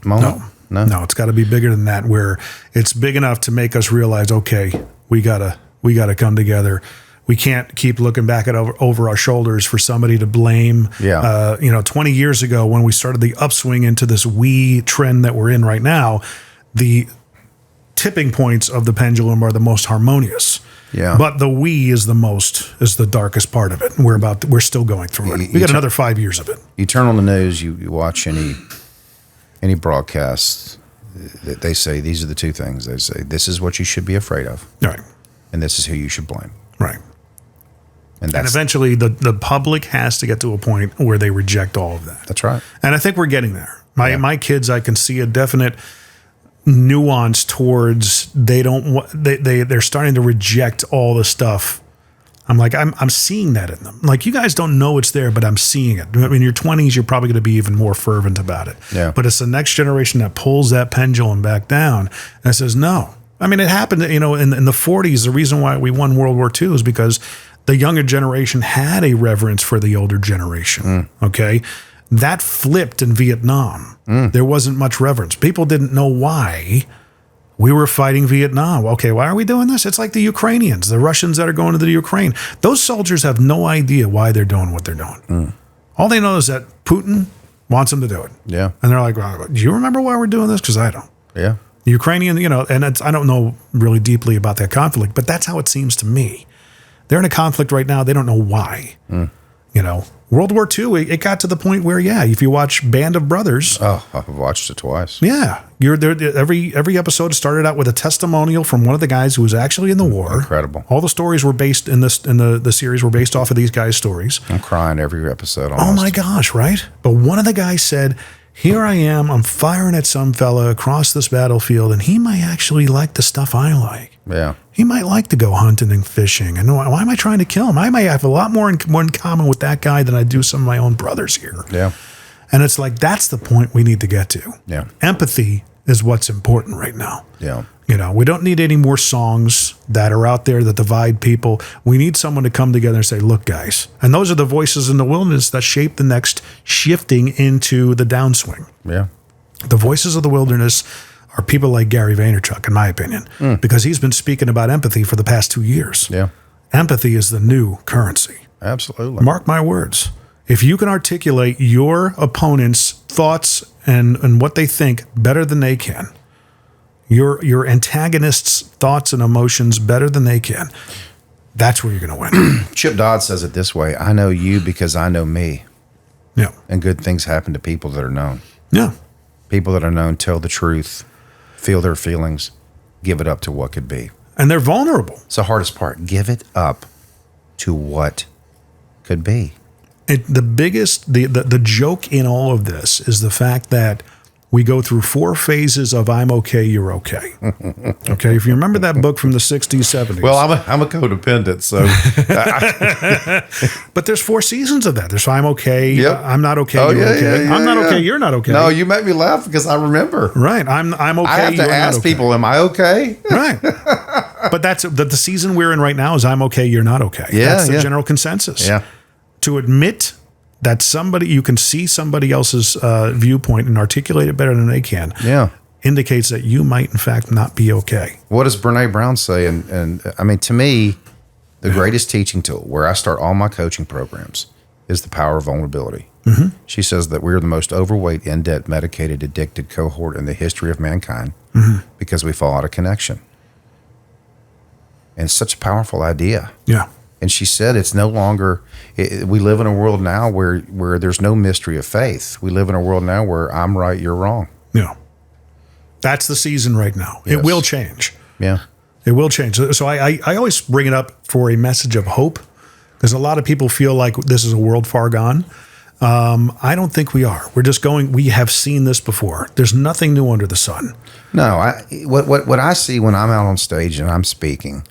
moment? No, it's got to be bigger than that, where it's big enough to make us realize, okay, we gotta come together. We can't keep looking back at over our shoulders for somebody to blame. 20 years ago when we started the upswing into this we trend that we're in right now, the tipping points of the pendulum are the most harmonious. Yeah. But the we is the darkest part of it. We're still going through it. We got another 5 years of it. You turn on the news, you watch any broadcast, they say these are the two things. They say this is what you should be afraid of. Right. And this is who you should blame. Right. And eventually the public has to get to a point where they reject all of that. That's right. And I think we're getting there. My kids, I can see a definite nuance towards they're starting to reject all the stuff. I'm like, I'm seeing that in them. Like, you guys don't know it's there, but I'm seeing it. In your 20s, you're probably going to be even more fervent about it. Yeah. But it's the next generation that pulls that pendulum back down and says, no, I mean, it happened, in the 40s. The reason why we won World War II is because the younger generation had a reverence for the older generation. Okay. That flipped in Vietnam. There wasn't much reverence. People didn't know why we were fighting Vietnam. Okay, why are we doing this? It's like the Ukrainians, the Russians that are going to the Ukraine. Those soldiers have no idea why they're doing what they're doing. All they know is that Putin wants them to do it. Yeah. And they're like, well, do you remember why we're doing this? Because I don't. Yeah. The Ukrainian, and I don't know really deeply about that conflict, but that's how it seems to me. They're in a conflict right now. They don't know why. World War II, it got to the point where, if you watch Band of Brothers. Oh, I've watched it twice. Yeah. You're there. Every episode started out with a testimonial from one of the guys who was actually in the war. Incredible. All the stories were based in the series were based off of these guys' stories. I'm crying every episode almost. Oh my gosh, right? But one of the guys said, here I am, I'm firing at some fella across this battlefield, and he might actually like the stuff I like. Yeah. He might like to go hunting and fishing. And why am I trying to kill him? I might have a lot more in common with that guy than I do some of my own brothers here. Yeah. And it's like, that's the point we need to get to. Yeah. Empathy is what's important right now. Yeah. We don't need any more songs that are out there that divide people. We need someone to come together and say, look, guys. And those are the voices in the wilderness that shape the next shifting into the downswing. Yeah. The voices of the wilderness are people like Gary Vaynerchuk, in my opinion, because he's been speaking about empathy for the past 2 years. Yeah. Empathy is the new currency. Absolutely. Mark my words. If you can articulate your opponent's thoughts and what they think better than they can, your antagonist's thoughts and emotions better than they can, that's where you're going to win. Chip Dodd says it this way: I know you because I know me. Yeah. And good things happen to people that are known. Yeah. People that are known tell the truth, feel their feelings, give it up to what could be. And they're vulnerable. It's the hardest part. Give it up to what could be. The biggest, the joke in all of this is the fact that we go through 4 phases of I'm okay, you're okay. Okay, if you remember that book from the 60s, 70s. Well, I'm a codependent, so. But there's 4 seasons of that. There's I'm okay, Yep. I'm not okay, Oh, you're yeah, okay. yeah, I'm not yeah. okay, you're not okay. No, you make me laugh because I remember. Right, I'm okay, I have to you're ask not okay. people, am I okay? Right. But that's the season we're in right now is I'm okay, you're not okay. Yeah, That's the yeah. general consensus. Yeah. To admit that you can see somebody else's viewpoint and articulate it better than they can, indicates that you might, in fact, not be okay. What does Brene Brown say? And I mean, to me, the greatest teaching tool where I start all my coaching programs is the power of vulnerability. Mm-hmm. She says that we're the most overweight, in-debt, medicated, addicted cohort in the history of mankind because we fall out of connection. And it's such a powerful idea. Yeah. And she said it's no longer, we live in a world now where there's no mystery of faith. We live in a world now where I'm right, you're wrong. Yeah. That's the season right now. Yes. It will change. Yeah. It will change. So I always bring it up for a message of hope because a lot of people feel like this is a world far gone. I don't think we are. We have seen this before. There's nothing new under the sun. No, what I see when I'm out on stage and I'm speaking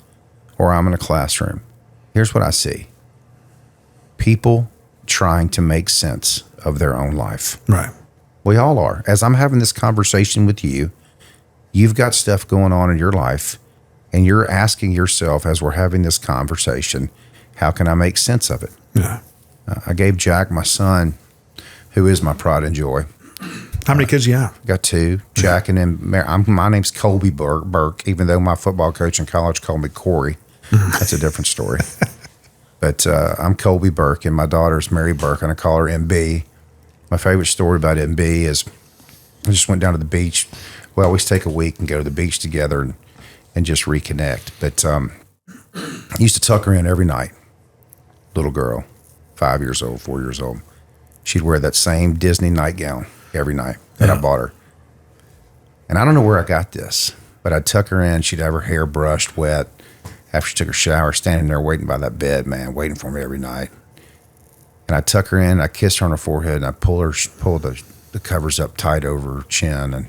or I'm in a classroom, here's what I see. People trying to make sense of their own life. Right. We all are. As I'm having this conversation with you, you've got stuff going on in your life, and you're asking yourself as we're having this conversation, how can I make sense of it? Yeah. I gave Jack, my son, who is my pride and joy. How many kids do you have? Got 2. Jack and then my name's Colby Burke, even though my football coach in college called me Corey. That's a different story. But I'm Colby Burke, and my daughter's Mary Burke, and I call her MB. My favorite story about MB is I just went down to the beach. We always take a week and go to the beach together and just reconnect. But I used to tuck her in every night. Little girl, 5 years old, 4 years old. She'd wear that same Disney nightgown every night that I bought her. And I don't know where I got this, but I'd tuck her in. She'd have her hair brushed wet after she took her shower, standing there waiting by that bed, man, waiting for me every night. And I tuck her in, I kiss her on her forehead, and I pull the covers up tight over her chin and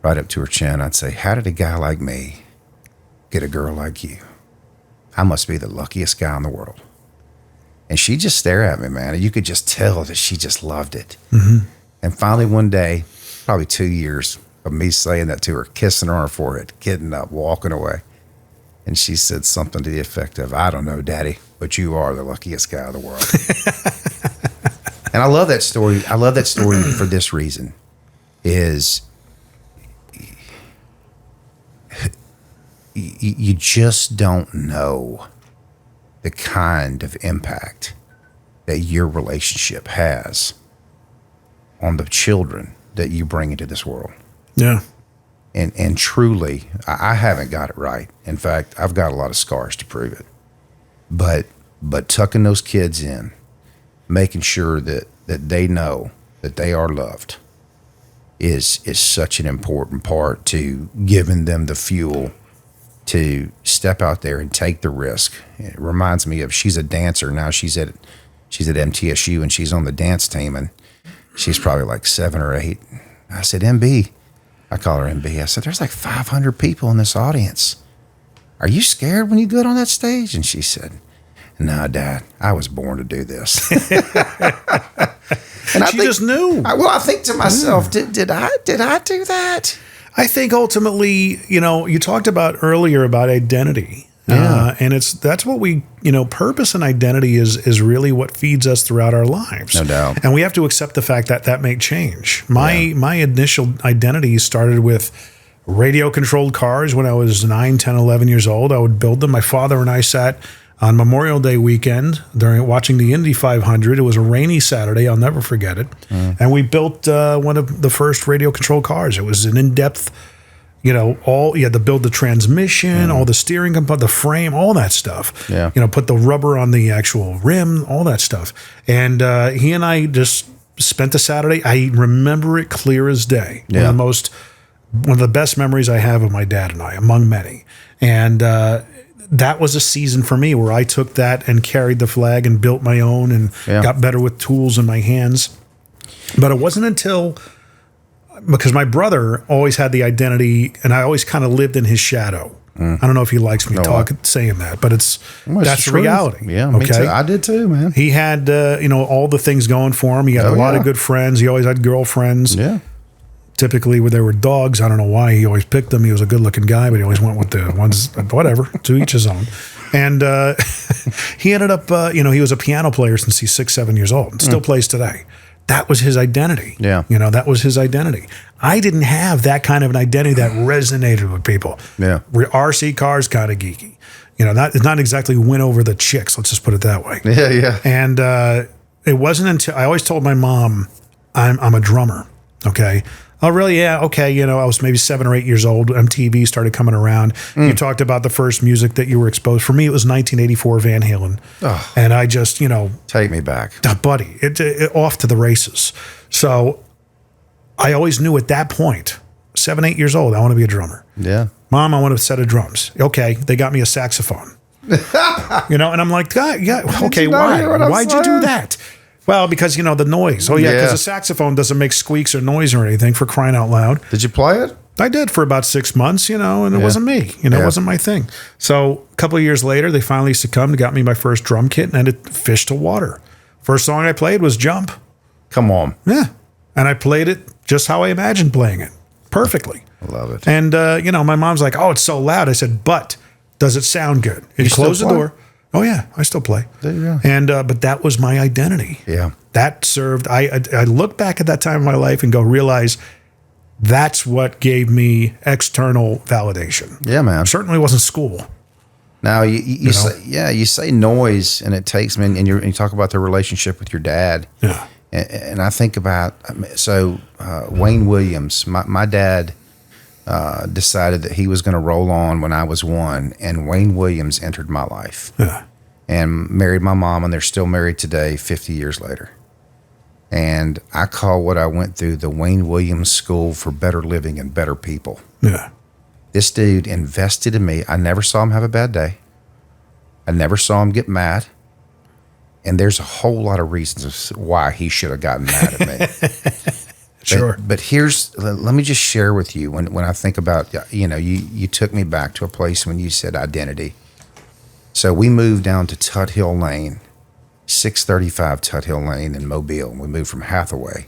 right up to her chin. I'd say, how did a guy like me get a girl like you? I must be the luckiest guy in the world. And she'd just stare at me, man. And you could just tell that she just loved it. Mm-hmm. And finally one day, probably 2 years, of me saying that to her, kissing her on her forehead, getting up, walking away. And she said something to the effect of, I don't know, Daddy, but you are the luckiest guy in the world. And I love that story. I love that story for this reason, is you just don't know the kind of impact that your relationship has on the children that you bring into this world. Yeah. And truly, I haven't got it right. In fact, I've got a lot of scars to prove it. But tucking those kids in, making sure that they know that they are loved is such an important part to giving them the fuel to step out there and take the risk. It reminds me of, she's a dancer now. She's at MTSU and she's on the dance team, and she's probably like 7 or 8. I said, MB, I call her MB. I said, there's like 500 people in this audience. Are you scared when you get on that stage? And she said, no, Dad, I was born to do this. And She just knew. I think to myself, did I do that? I think ultimately, you talked about earlier about identity. Yeah. And that's what we, purpose and identity is really what feeds us throughout our lives. No doubt. And we have to accept the fact that may change. My initial identity started with radio controlled cars when I was 9, 10, 11 years old. I would build them. My father and I sat on Memorial Day weekend during watching the Indy 500. It was a rainy Saturday. I'll never forget it. And we built one of the first radio controlled cars. It was an in-depth, you had to build the transmission, all the steering component, the frame, all that stuff. Yeah. Put the rubber on the actual rim, all that stuff. And he and I just spent the Saturday. I remember it clear as day. Yeah. One of the best memories I have of my dad and I, among many. And that was a season for me where I took that and carried the flag and built my own and got better with tools in my hands. But it wasn't until, because my brother always had the identity, and I always kind of lived in his shadow. I don't know if he likes me saying that, but that's the reality. Yeah, me too. I did too, man. He had all the things going for him. He had a lot of good friends. He always had girlfriends. Yeah. Typically, where there were dogs, I don't know why he always picked them. He was a good-looking guy, but he always went with the ones, whatever, to each his own. And he ended up, he was a piano player since he's 6, 7 years old, and still plays today. That was his identity. Yeah. That was his identity. I didn't have that kind of an identity that resonated with people. Yeah. RC cars, kind of geeky. Not exactly win over the chicks, let's just put it that way. Yeah, yeah. And it wasn't until, I always told my mom, I'm a drummer, okay? Oh, really? Yeah. Okay. I was maybe 7 or 8 years old. MTV started coming around. You talked about the first music that you were exposed. For me, it was 1984 Van Halen. Oh. And I just, take me back. Buddy, it off to the races. So I always knew at that point, 7, 8 years old, I want to be a drummer. Yeah. Mom, I want a set of drums. Okay. They got me a saxophone. And I'm like, God, yeah. Okay. Why? Why'd you do that? Well, because, the noise. Oh, yeah, because a saxophone doesn't make squeaks or noise or anything, for crying out loud. Did you play it? I did for about 6 months, and it wasn't me. It wasn't my thing. So a couple of years later, they finally succumbed and got me my first drum kit, and it Fish to Water. First song I played was Jump. Come on. Yeah. And I played it just how I imagined playing it. Perfectly. I love it. And, my mom's like, oh, it's so loud. I said, but does it sound good? And you close the door. Oh, yeah, I still play. There you go. And but that was my identity. Yeah. That served, I look back at that time in my life and realize that's what gave me external validation. Yeah, man. It certainly wasn't school. Now, you say noise, and it takes me, and you talk about the relationship with your dad. Yeah. And I think about, Wayne Williams, my dad decided that he was going to roll on when I was 1, and Wayne Williams entered my life. Yeah. And married my mom, and they're still married today, 50 years later. And I call what I went through the Wayne Williams School for Better Living and Better People. Yeah. This dude invested in me. I never saw him have a bad day. I never saw him get mad. And there's a whole lot of reasons why he should have gotten mad at me. Sure. But let me just share with you when I think about, you took me back to a place when you said identity. So we moved down to Tut Hill Lane, 635 Tut Hill Lane in Mobile. We moved from Hathaway.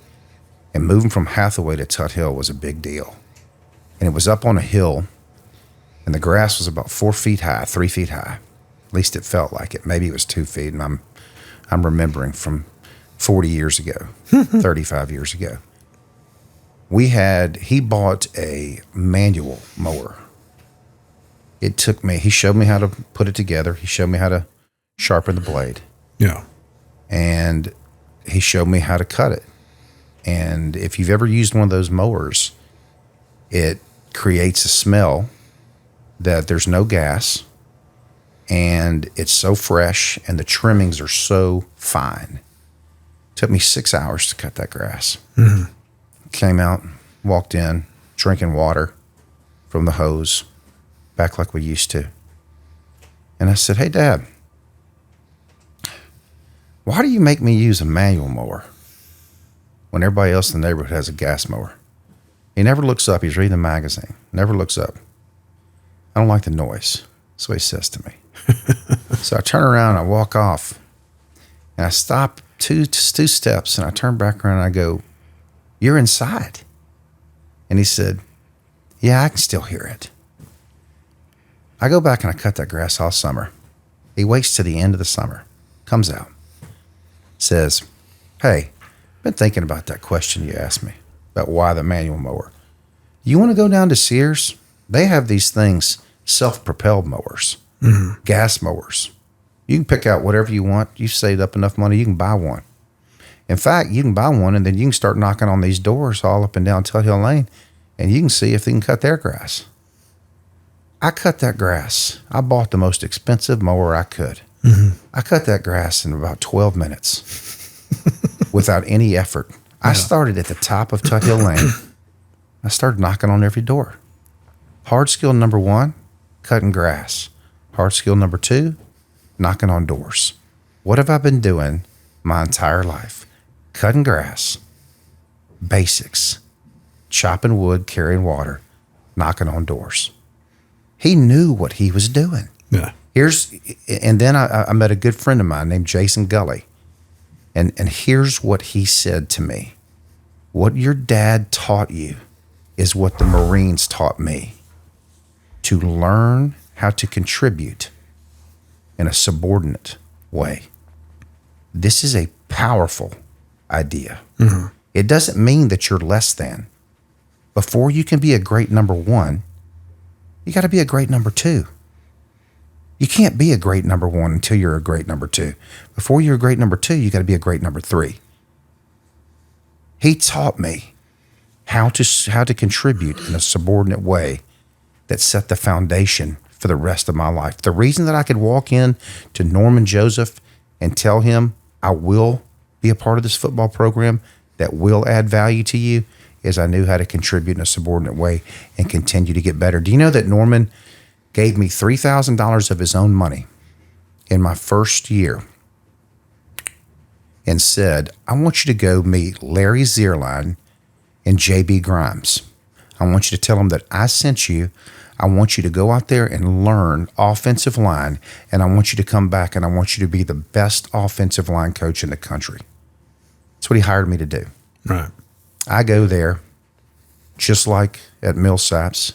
And moving from Hathaway to Tut Hill was a big deal. and it was up on a hill, and the grass was about 4 feet high, 3 feet high. At least it felt like it. Maybe it was 2 feet, and I'm remembering from 40 years ago, 35 years ago. He bought a manual mower. He showed me how to put it together. He showed me how to sharpen the blade. Yeah. And he showed me how to cut it. And if you've ever used one of those mowers, it creates a smell that there's no gas, and it's so fresh, and the trimmings are so fine. It took me 6 hours to cut that grass. Mm-hmm. Came out, walked in, drinking water from the hose, back like we used to. And I said, "Hey, Dad, why do you make me use a manual mower when everybody else in the neighborhood has a gas mower?" He never looks up. He's reading the magazine. Never looks up. "I don't like the noise." That's what he says to me. So I turn around, I walk off, and I stop two steps, and I turn back around and I go, "You're inside." And he said, "Yeah, I can still hear it." I go back and I cut that grass all summer. He waits to the end of the summer, comes out, says, "Hey, been thinking about that question you asked me about why the manual mower. You want to go down to Sears? They have these things, self-propelled mowers, gas mowers. You can pick out whatever you want. You've saved up enough money, you can buy one. In fact, you can buy one and then you can start knocking on these doors all up and down Tut Hill Lane, and you can see if they can cut their grass." I cut that grass. I bought the most expensive mower I could. Mm-hmm. I cut that grass in about 12 minutes without any effort. Yeah. I started at the top of Tut Hill Lane. I started knocking on every door. Hard skill number 1, cutting grass. Hard skill number 2, knocking on doors. What have I been doing my entire life? Cutting grass, basics, chopping wood, carrying water, knocking on doors. He knew what he was doing. Yeah. And then I met a good friend of mine named Jason Gully. And here's what he said to me. "What your dad taught you is what the Marines taught me. To learn how to contribute in a subordinate way." This is a powerful idea. Mm-hmm. It doesn't mean that you're less than. Before you can be a great number 1, you got to be a great number 2. You can't be a great number 1 until you're a great number 2. Before you're a great number 2, you got to be a great number 3. He taught me how to contribute in a subordinate way that set the foundation for the rest of my life. The reason that I could walk in to Norman Joseph and tell him, "I will be a part of this football program that will add value to you," is I knew how to contribute in a subordinate way and continue to get better. Do you know that Norman gave me $3,000 of his own money in my first year and said, "I want you to go meet Larry Zierlein and J.B. Grimes. I want you to tell them that I sent you. I want you to go out there and learn offensive line, and I want you to come back, and I want you to be the best offensive line coach in the country." That's what he hired me to do. Right. I go there, just like at Millsaps,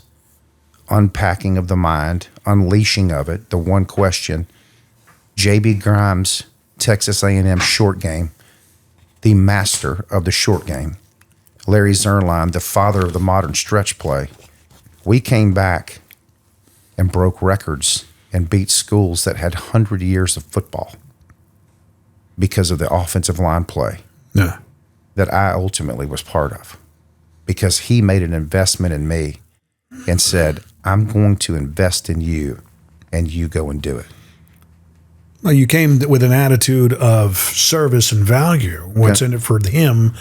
unpacking of the mind, unleashing of it, the one question. J.B. Grimes, Texas A&M short game, the master of the short game. Larry Zierlein, the father of the modern stretch play. We came back and broke records and beat schools that had 100 years of football because of the offensive line play. Yeah. That I ultimately was part of, because he made an investment in me and said, "I'm going to invest in you, and you go and do it." Well, you came with an attitude of service and value. What's in it for him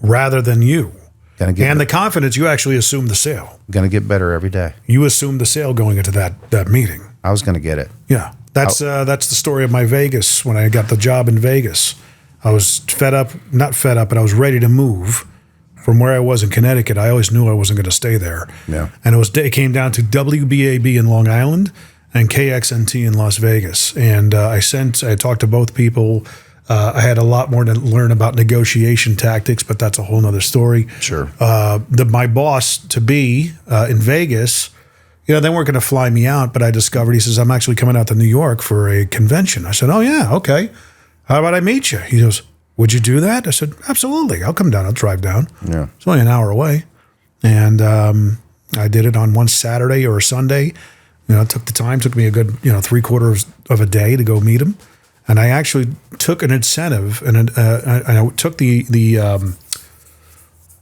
rather than you. And the confidence, you actually assumed the sale. Going to get better every day. You assumed the sale going into that meeting. I was going to get it. Yeah. That's the story of my Vegas, when I got the job in Vegas. I was not fed up, but I was ready to move from where I was in Connecticut. I always knew I wasn't going to stay there. Yeah. And it came down to WBAB in Long Island and KXNT in Las Vegas. And I talked to both people. I had a lot more to learn about negotiation tactics, but that's a whole nother story. Sure. My boss to be in Vegas, they weren't going to fly me out, but I discovered, he says, I'm actually coming out to New York for a convention. I said, oh yeah, okay. How about I meet you? He goes, would you do that? I said, absolutely. I'll come down. I'll drive down. Yeah. It's only an hour away. And I did it on one Saturday or a Sunday. It took the time. Took me a good, 3/4 of a day to go meet him. And I actually took an incentive, and I took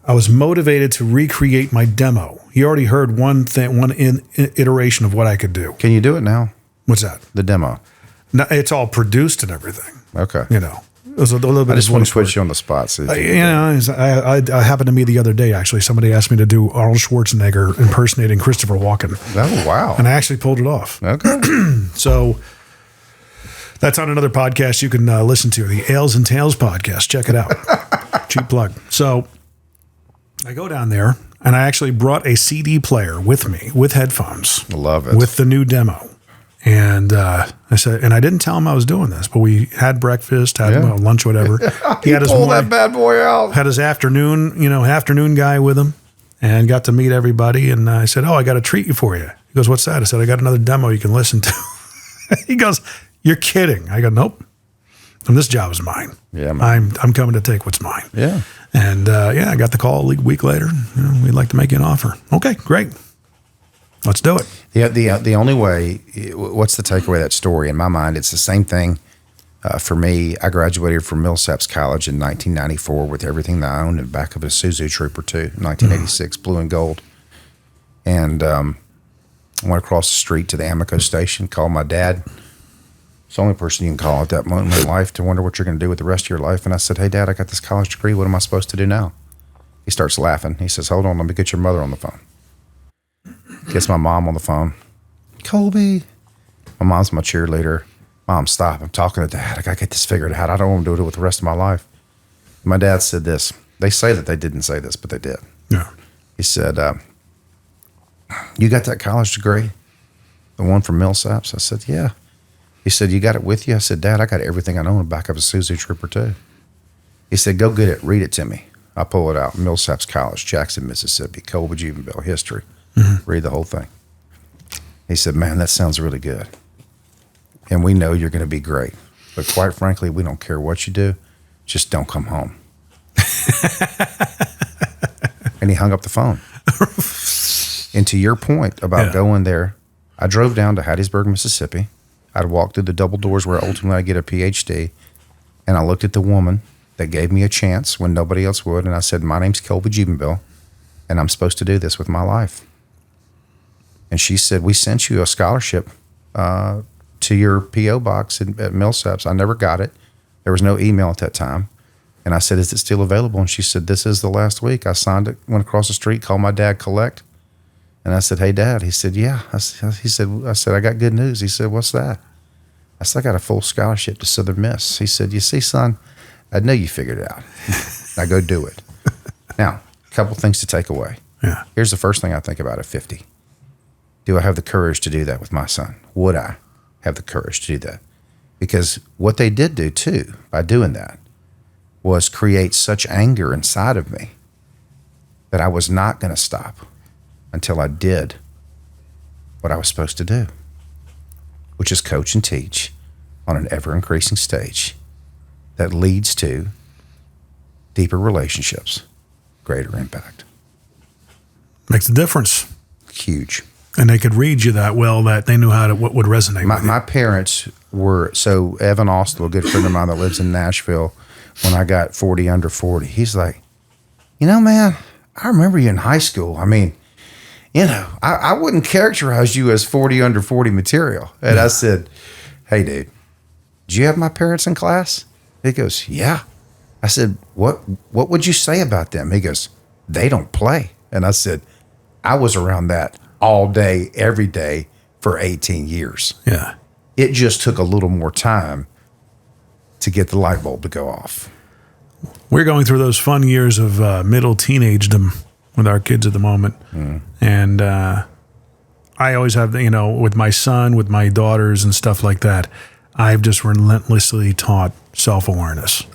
I was motivated to recreate my demo. He already heard one iteration of what I could do. Can you do it now? What's that? The demo. No, it's all produced and everything. Okay. It was a little bit. I just want to put you on the spot. So I happened to me the other day, actually. Somebody asked me to do Arnold Schwarzenegger impersonating Christopher Walken. Oh, wow. And I actually pulled it off. Okay. So that's on another podcast you can listen to, the Ales and Tales podcast. Check it out. Cheap plug. So I go down there, and I actually brought a CD player with me with headphones. Love it. With the new demo. And I said, and I didn't tell him I was doing this, but we had breakfast, had lunch, whatever. He had pulled that bad boy out. Had his afternoon guy with him, and got to meet everybody. And I said, oh, I got a treat for you. He goes, what's that? I said, I got another demo you can listen to. He goes, you're kidding. I go, nope. And this job is mine. Yeah, man. I'm coming to take what's mine. Yeah. And I got the call a week later. We'd like to make you an offer. Okay, great. Let's do it. Yeah, the only way, what's the takeaway of that story? In my mind, it's the same thing for me. I graduated from Millsaps College in 1994 with everything that I owned in the back of a Isuzu Trooper 2, 1986, blue and gold. And I went across the street to the Amoco station, called my dad. It's the only person you can call at that moment in life to wonder what you're going to do with the rest of your life. And I said, hey, Dad, I got this college degree. What am I supposed to do now? He starts laughing. He says, hold on, let me get your mother on the phone. Gets my mom on the phone. Colby. My mom's my cheerleader. Mom, stop. I'm talking to Dad. I got to get this figured out. I don't want to do it with the rest of my life. My dad said this. They say that they didn't say this, but they did. Yeah. He said, you got that college degree? The one from Millsaps? I said, yeah. He said, you got it with you? I said, Dad, I got everything I know in the back of a Isuzu Trooper 2. He said, go get it. Read it to me. I pull it out. Millsaps College, Jackson, Mississippi, Colby Jubenville, history. Mm-hmm. Read the whole thing. He said, man, that sounds really good. And we know you're going to be great. But quite frankly, we don't care what you do. Just don't come home. And he hung up the phone. And to your point about going there, I drove down to Hattiesburg, Mississippi. I'd walk through the double doors where ultimately I get a PhD. And I looked at the woman that gave me a chance when nobody else would. And I said, my name's Colby Jubenville, and I'm supposed to do this with my life. And she said, we sent you a scholarship to your P.O. box at Millsaps. I never got it. There was no email at that time. And I said, is it still available? And she said, this is the last week. I signed it, went across the street, called my dad, collect. And I said, hey, Dad. He said, yeah. I said, I got good news. He said, what's that? I said, I got a full scholarship to Southern Miss. He said, you see, son, I know you figured it out. Now go do it. Now, a couple things to take away. Yeah. Here's the first thing I think about at 50. Do I have the courage to do that with my son? Would I have the courage to do that? Because what they did do, too, by doing that, was create such anger inside of me that I was not going to stop until I did what I was supposed to do, which is coach and teach on an ever-increasing stage that leads to deeper relationships, greater impact. Makes a difference. Huge. And they could read you that well that they knew what would resonate with you. My parents were, so Evan Austell, a good friend of mine that lives in Nashville, when I got 40 under 40, he's like, man, I remember you in high school. I mean, I wouldn't characterize you as 40 under 40 material. And I said, hey, dude, did you have my parents in class? He goes, yeah. I said, what would you say about them? He goes, they don't play. And I said, I was around that all day, every day for 18 years. Yeah. It just took a little more time to get the light bulb to go off. We're going through those fun years of middle teenagedom with our kids at the moment. And I always have, with my son, with my daughters and stuff like that, I've just relentlessly taught self-awareness.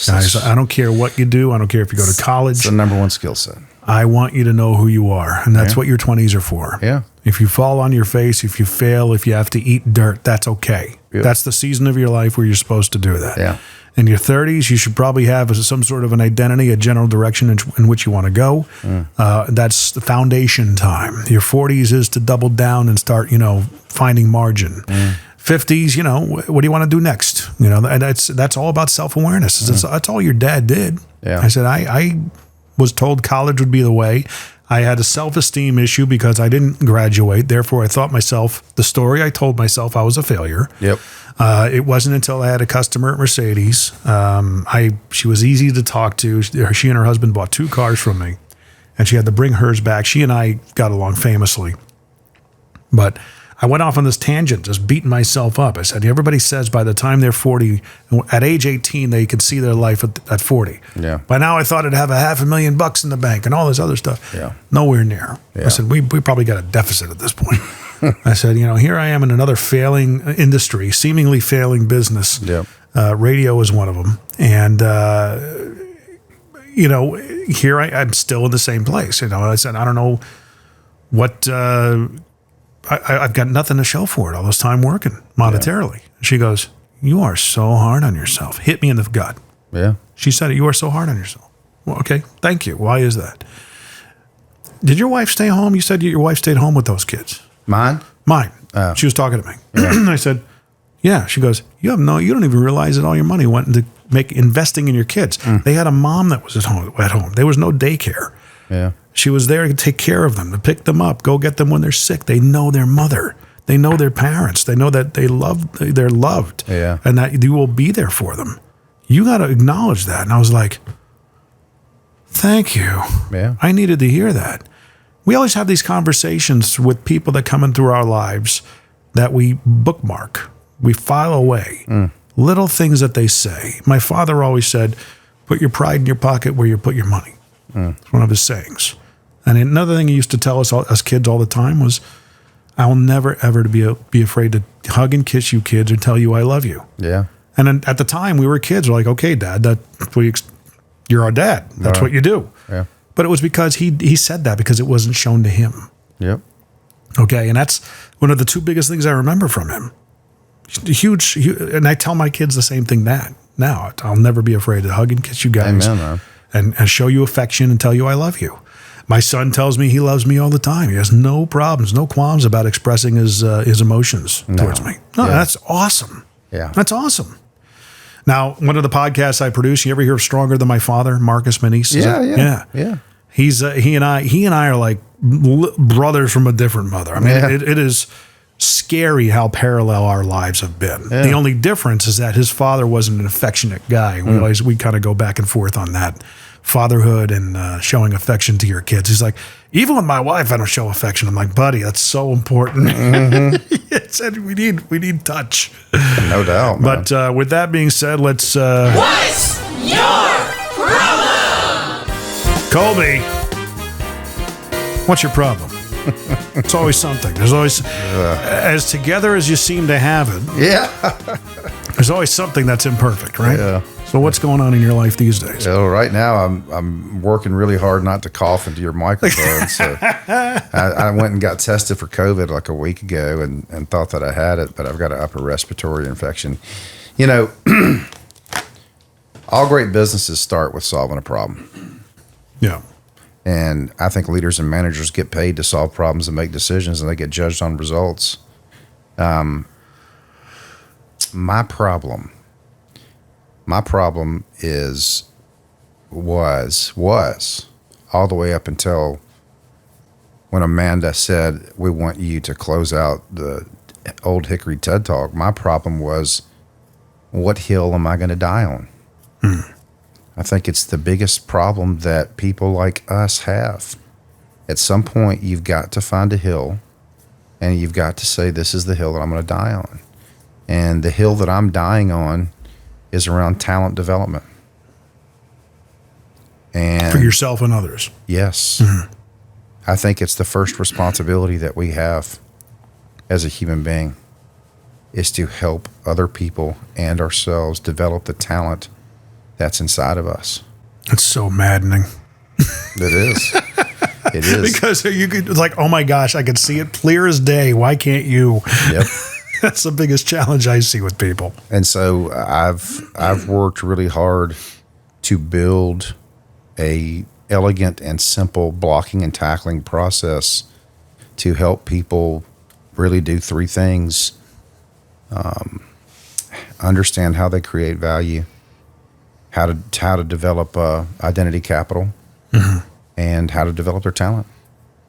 Guys, I don't care what you do. I don't care if you go to college. It's the number one skill set. I want you to know who you are, and that's what your 20s are for. Yeah. If you fall on your face, if you fail, if you have to eat dirt, that's okay. Yep. That's the season of your life where you're supposed to do that. Yeah. In your 30s, you should probably have some sort of an identity, a general direction in which you want to go. That's the foundation time. Your 40s is to double down and start, finding margin. 50s, what do you want to do next? That's all about self-awareness. That's all your dad did. Yeah. I said, I was told college would be the way. I had a self-esteem issue because I didn't graduate. Therefore, I thought the story I told myself I was a failure. Yep. It wasn't until I had a customer at Mercedes. She was easy to talk to. She and her husband bought 2 cars from me, and she had to bring hers back. She and I got along famously. But I went off on this tangent, just beating myself up. I said, everybody says by the time they're 40, at age 18, they could see their life at 40. Yeah. By now, I thought I'd have $500,000 in the bank and all this other stuff. Yeah. Nowhere near. Yeah. I said, we probably got a deficit at this point. I said, here I am in another failing industry, seemingly failing business. Yep. Radio is one of them. And, here I'm still in the same place. I said, I don't know what... I've got nothing to show for it all this time working monetarily. Yeah. She goes, you are so hard on yourself. Hit me in the gut. Yeah. She said, you are so hard on yourself. Well, okay, thank you. Why is that? Did your wife stay home? You said your wife stayed home with those kids. Mine? Mine. Oh. She was talking to me. Yeah. I said, yeah. She goes, you don't even realize that all your money went into investing in your kids. They had a mom that was at home. There was no daycare. Yeah. She was there to take care of them, to pick them up, go get them when they're sick. They know their mother. They know their parents. They know that they're loved. Yeah. And that you will be there for them. You got to acknowledge that. And I was like, thank you. Yeah. I needed to hear that. We always have these conversations with people that come in through our lives that we bookmark. We file away. Little things that they say. My father always said, put your pride in your pocket where you put your money. It's one of his sayings. And another thing he used to tell us as kids all the time was, I will never, ever be afraid to hug and kiss you kids or tell you I love you. Yeah. And then at the time we were kids, we're like, okay, Dad, you're our dad. That's what you do. Yeah. But it was because he said that because it wasn't shown to him. Yep. Okay. And that's one of the 2 biggest things I remember from him. Huge. And I tell my kids the same thing now. I'll never be afraid to hug and kiss you guys. Amen, man. And show you affection and tell you I love you. My son tells me he loves me all the time. He has no problems, no qualms about expressing his emotions towards me. No, that's awesome. Yeah. That's awesome. Now, one of the podcasts I produce, you ever hear of Stronger Than My Father, Marcus Manise? Yeah. He and I are like brothers from a different mother. I mean, it is scary how parallel our lives have been. Yeah. The only difference is that his father wasn't an affectionate guy. We kind of go back and forth on that. Fatherhood and showing affection to your kids. He's like, even with my wife, I don't show affection. I'm like, buddy, that's so important. He said we need touch. No doubt, man. But with that being said, let's... What's your problem? Colby, what's your problem? It's always something. There's always, as together as you seem to have it, there's always something that's imperfect, right? Yeah. So what's going on in your life these days? So right now I'm working really hard not to cough into your microphone. So I went and got tested for COVID like a week ago and thought that I had it, but I've got an upper respiratory infection. All great businesses start with solving a problem. Yeah. And I think leaders and managers get paid to solve problems and make decisions, and they get judged on results. My problem was all the way up until when Amanda said, we want you to close out the Old Hickory TED Talk. My problem was, what hill am I going to die on? I think it's the biggest problem that people like us have. At some point, you've got to find a hill, and you've got to say, this is the hill that I'm going to die on. And the hill that I'm dying on is around talent development. And for yourself and others. Yes. I think it's the first responsibility that we have as a human being is to help other people and ourselves develop the talent that's inside of us. It's so maddening. It is. It is. Because you could, it's like, oh my gosh, I could see it clear as day. Why can't you? Yep. That's the biggest challenge I see with people. And so I've worked really hard to build a elegant and simple blocking and tackling process to help people really do three things. Understand how they create value, how to develop identity capital, and how to develop their talent.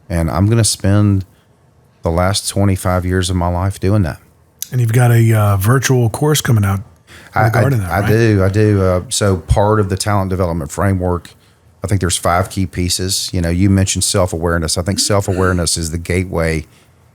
And I'm going to spend the last 25 years of my life doing that. And you've got a virtual course coming out regarding that, right? I do. So part of the talent development framework, I think there's 5 key pieces. You know, you mentioned self-awareness. I think self-awareness is the gateway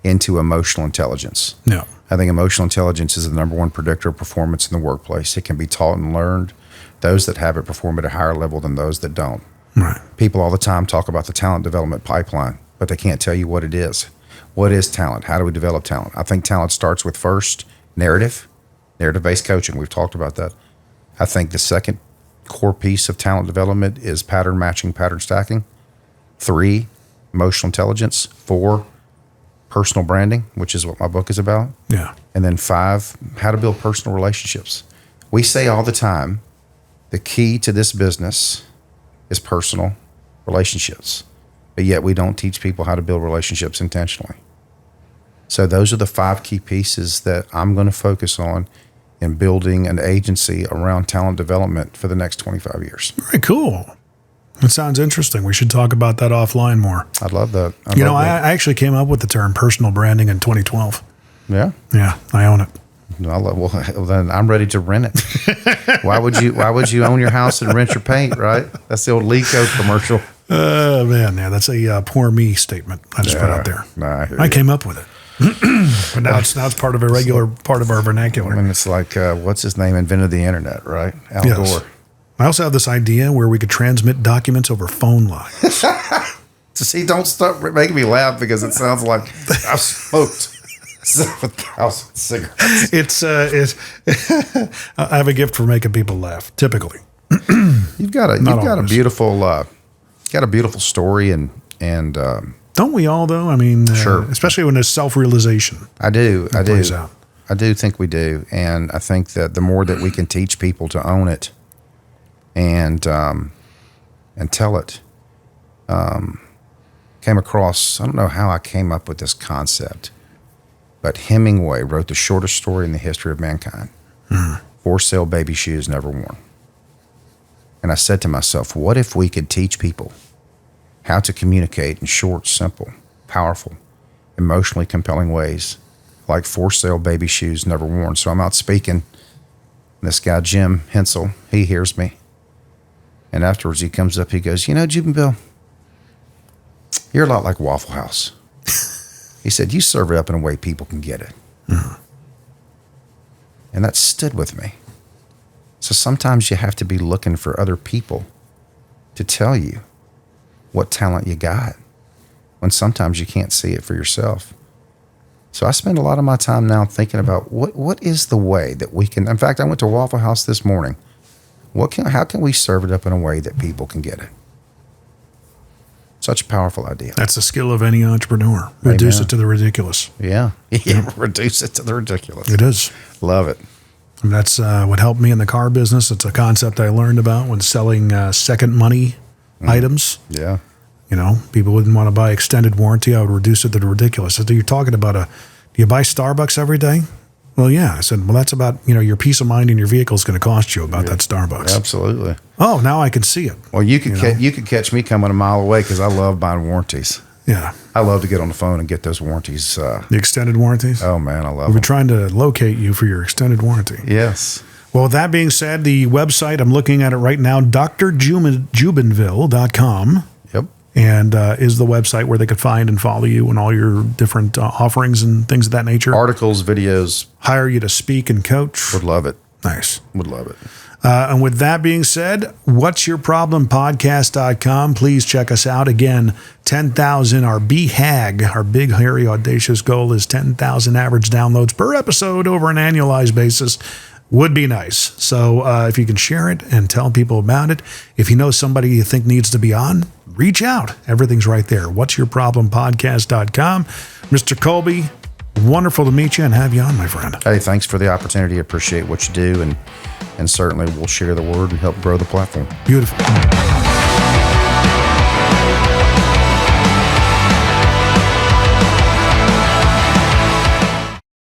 into emotional intelligence. Yeah. I think emotional intelligence is the number one predictor of performance in the workplace. It can be taught and learned. Those that have it perform at a higher level than those that don't. Right. People all the time talk about the talent development pipeline, but they can't tell you what it is. What is talent? How do we develop talent? I think talent starts with first narrative-based coaching. We've talked about that. I think the second core piece of talent development is pattern matching, pattern stacking. 3, emotional intelligence. 4, personal branding, which is what my book is about. Yeah. And then 5, how to build personal relationships. We say all the time, the key to this business is personal relationships, but yet we don't teach people how to build relationships intentionally. So those are the 5 key pieces that I'm going to focus on in building an agency around talent development for the next 25 years. Very cool. That sounds interesting. We should talk about that offline more. I'd love that. I actually came up with the term personal branding in 2012. Yeah? Yeah, I own it. Well, then I'm ready to rent it. Why would you own your house and rent your paint, right? That's the old Leco commercial. Man, yeah, that's a poor me statement I just put out there. Nah, I came up with it. But now it's part of a regular part of our vernacular. I mean, it's like, what's his name invented the internet, right? Al Gore. I also have this idea where we could transmit documents over phone lines. See, don't stop making me laugh because it sounds like I've smoked 7,000 cigarettes. I have a gift for making people laugh, typically. You've got a beautiful story and don't we all though? I mean, sure. Especially when there's self-realization. I do think we do. And I think that the more that we can teach people to own it and tell it, came across, I don't know how I came up with this concept, but Hemingway wrote the shortest story in the history of mankind. For sale baby shoes never worn. And I said to myself, what if we could teach people how to communicate in short, simple, powerful, emotionally compelling ways, like for sale baby shoes never worn. So I'm out speaking. This guy, Jim Hensel, he hears me. And afterwards he comes up, he goes, you know, Jubenville, you're a lot like Waffle House. He said, you serve it up in a way people can get it. And that stood with me. So sometimes you have to be looking for other people to tell you what talent you got, when sometimes you can't see it for yourself. So I spend a lot of my time now thinking about what is the way that we can, in fact, I went to Waffle House this morning. How can we serve it up in a way that people can get it? Such a powerful idea. That's the skill of any entrepreneur. Reduce it to the ridiculous. Yeah. Reduce it to the ridiculous. It is. Love it. And that's what helped me in the car business. It's a concept I learned about when selling second money items. Yeah. You know, people wouldn't want to buy extended warranty. I would reduce it to the ridiculous. So you're talking about do you buy Starbucks every day? Well, yeah. I said, well, that's about, your peace of mind in your vehicle is going to cost you about that Starbucks. Absolutely. Oh, now I can see it. Well, you could catch me coming a mile away because I love buying warranties. Yeah. I love to get on the phone and get those warranties. The extended warranties? Oh, man, I love them. We're trying to locate you for your extended warranty. Yes. Well, with that being said, the website, I'm looking at it right now, drjubenville.com. Yep. And is the website where they could find and follow you and all your different offerings and things of that nature. Articles, videos. Hire you to speak and coach. Would love it. Nice. Would love it. And with that being said, what'syourproblempodcast.com. Please check us out. Again, 10,000, our BHAG, our big, hairy, audacious goal is 10,000 average downloads per episode over an annualized basis. Would be nice. So if you can share it and tell people about it, if you know somebody you think needs to be on, reach out. Everything's right there. What'syourproblempodcast.com. Mr. Colby, wonderful to meet you and have you on, my friend. Hey, thanks for the opportunity. Appreciate what you do, and certainly we'll share the word and help grow the platform. Beautiful.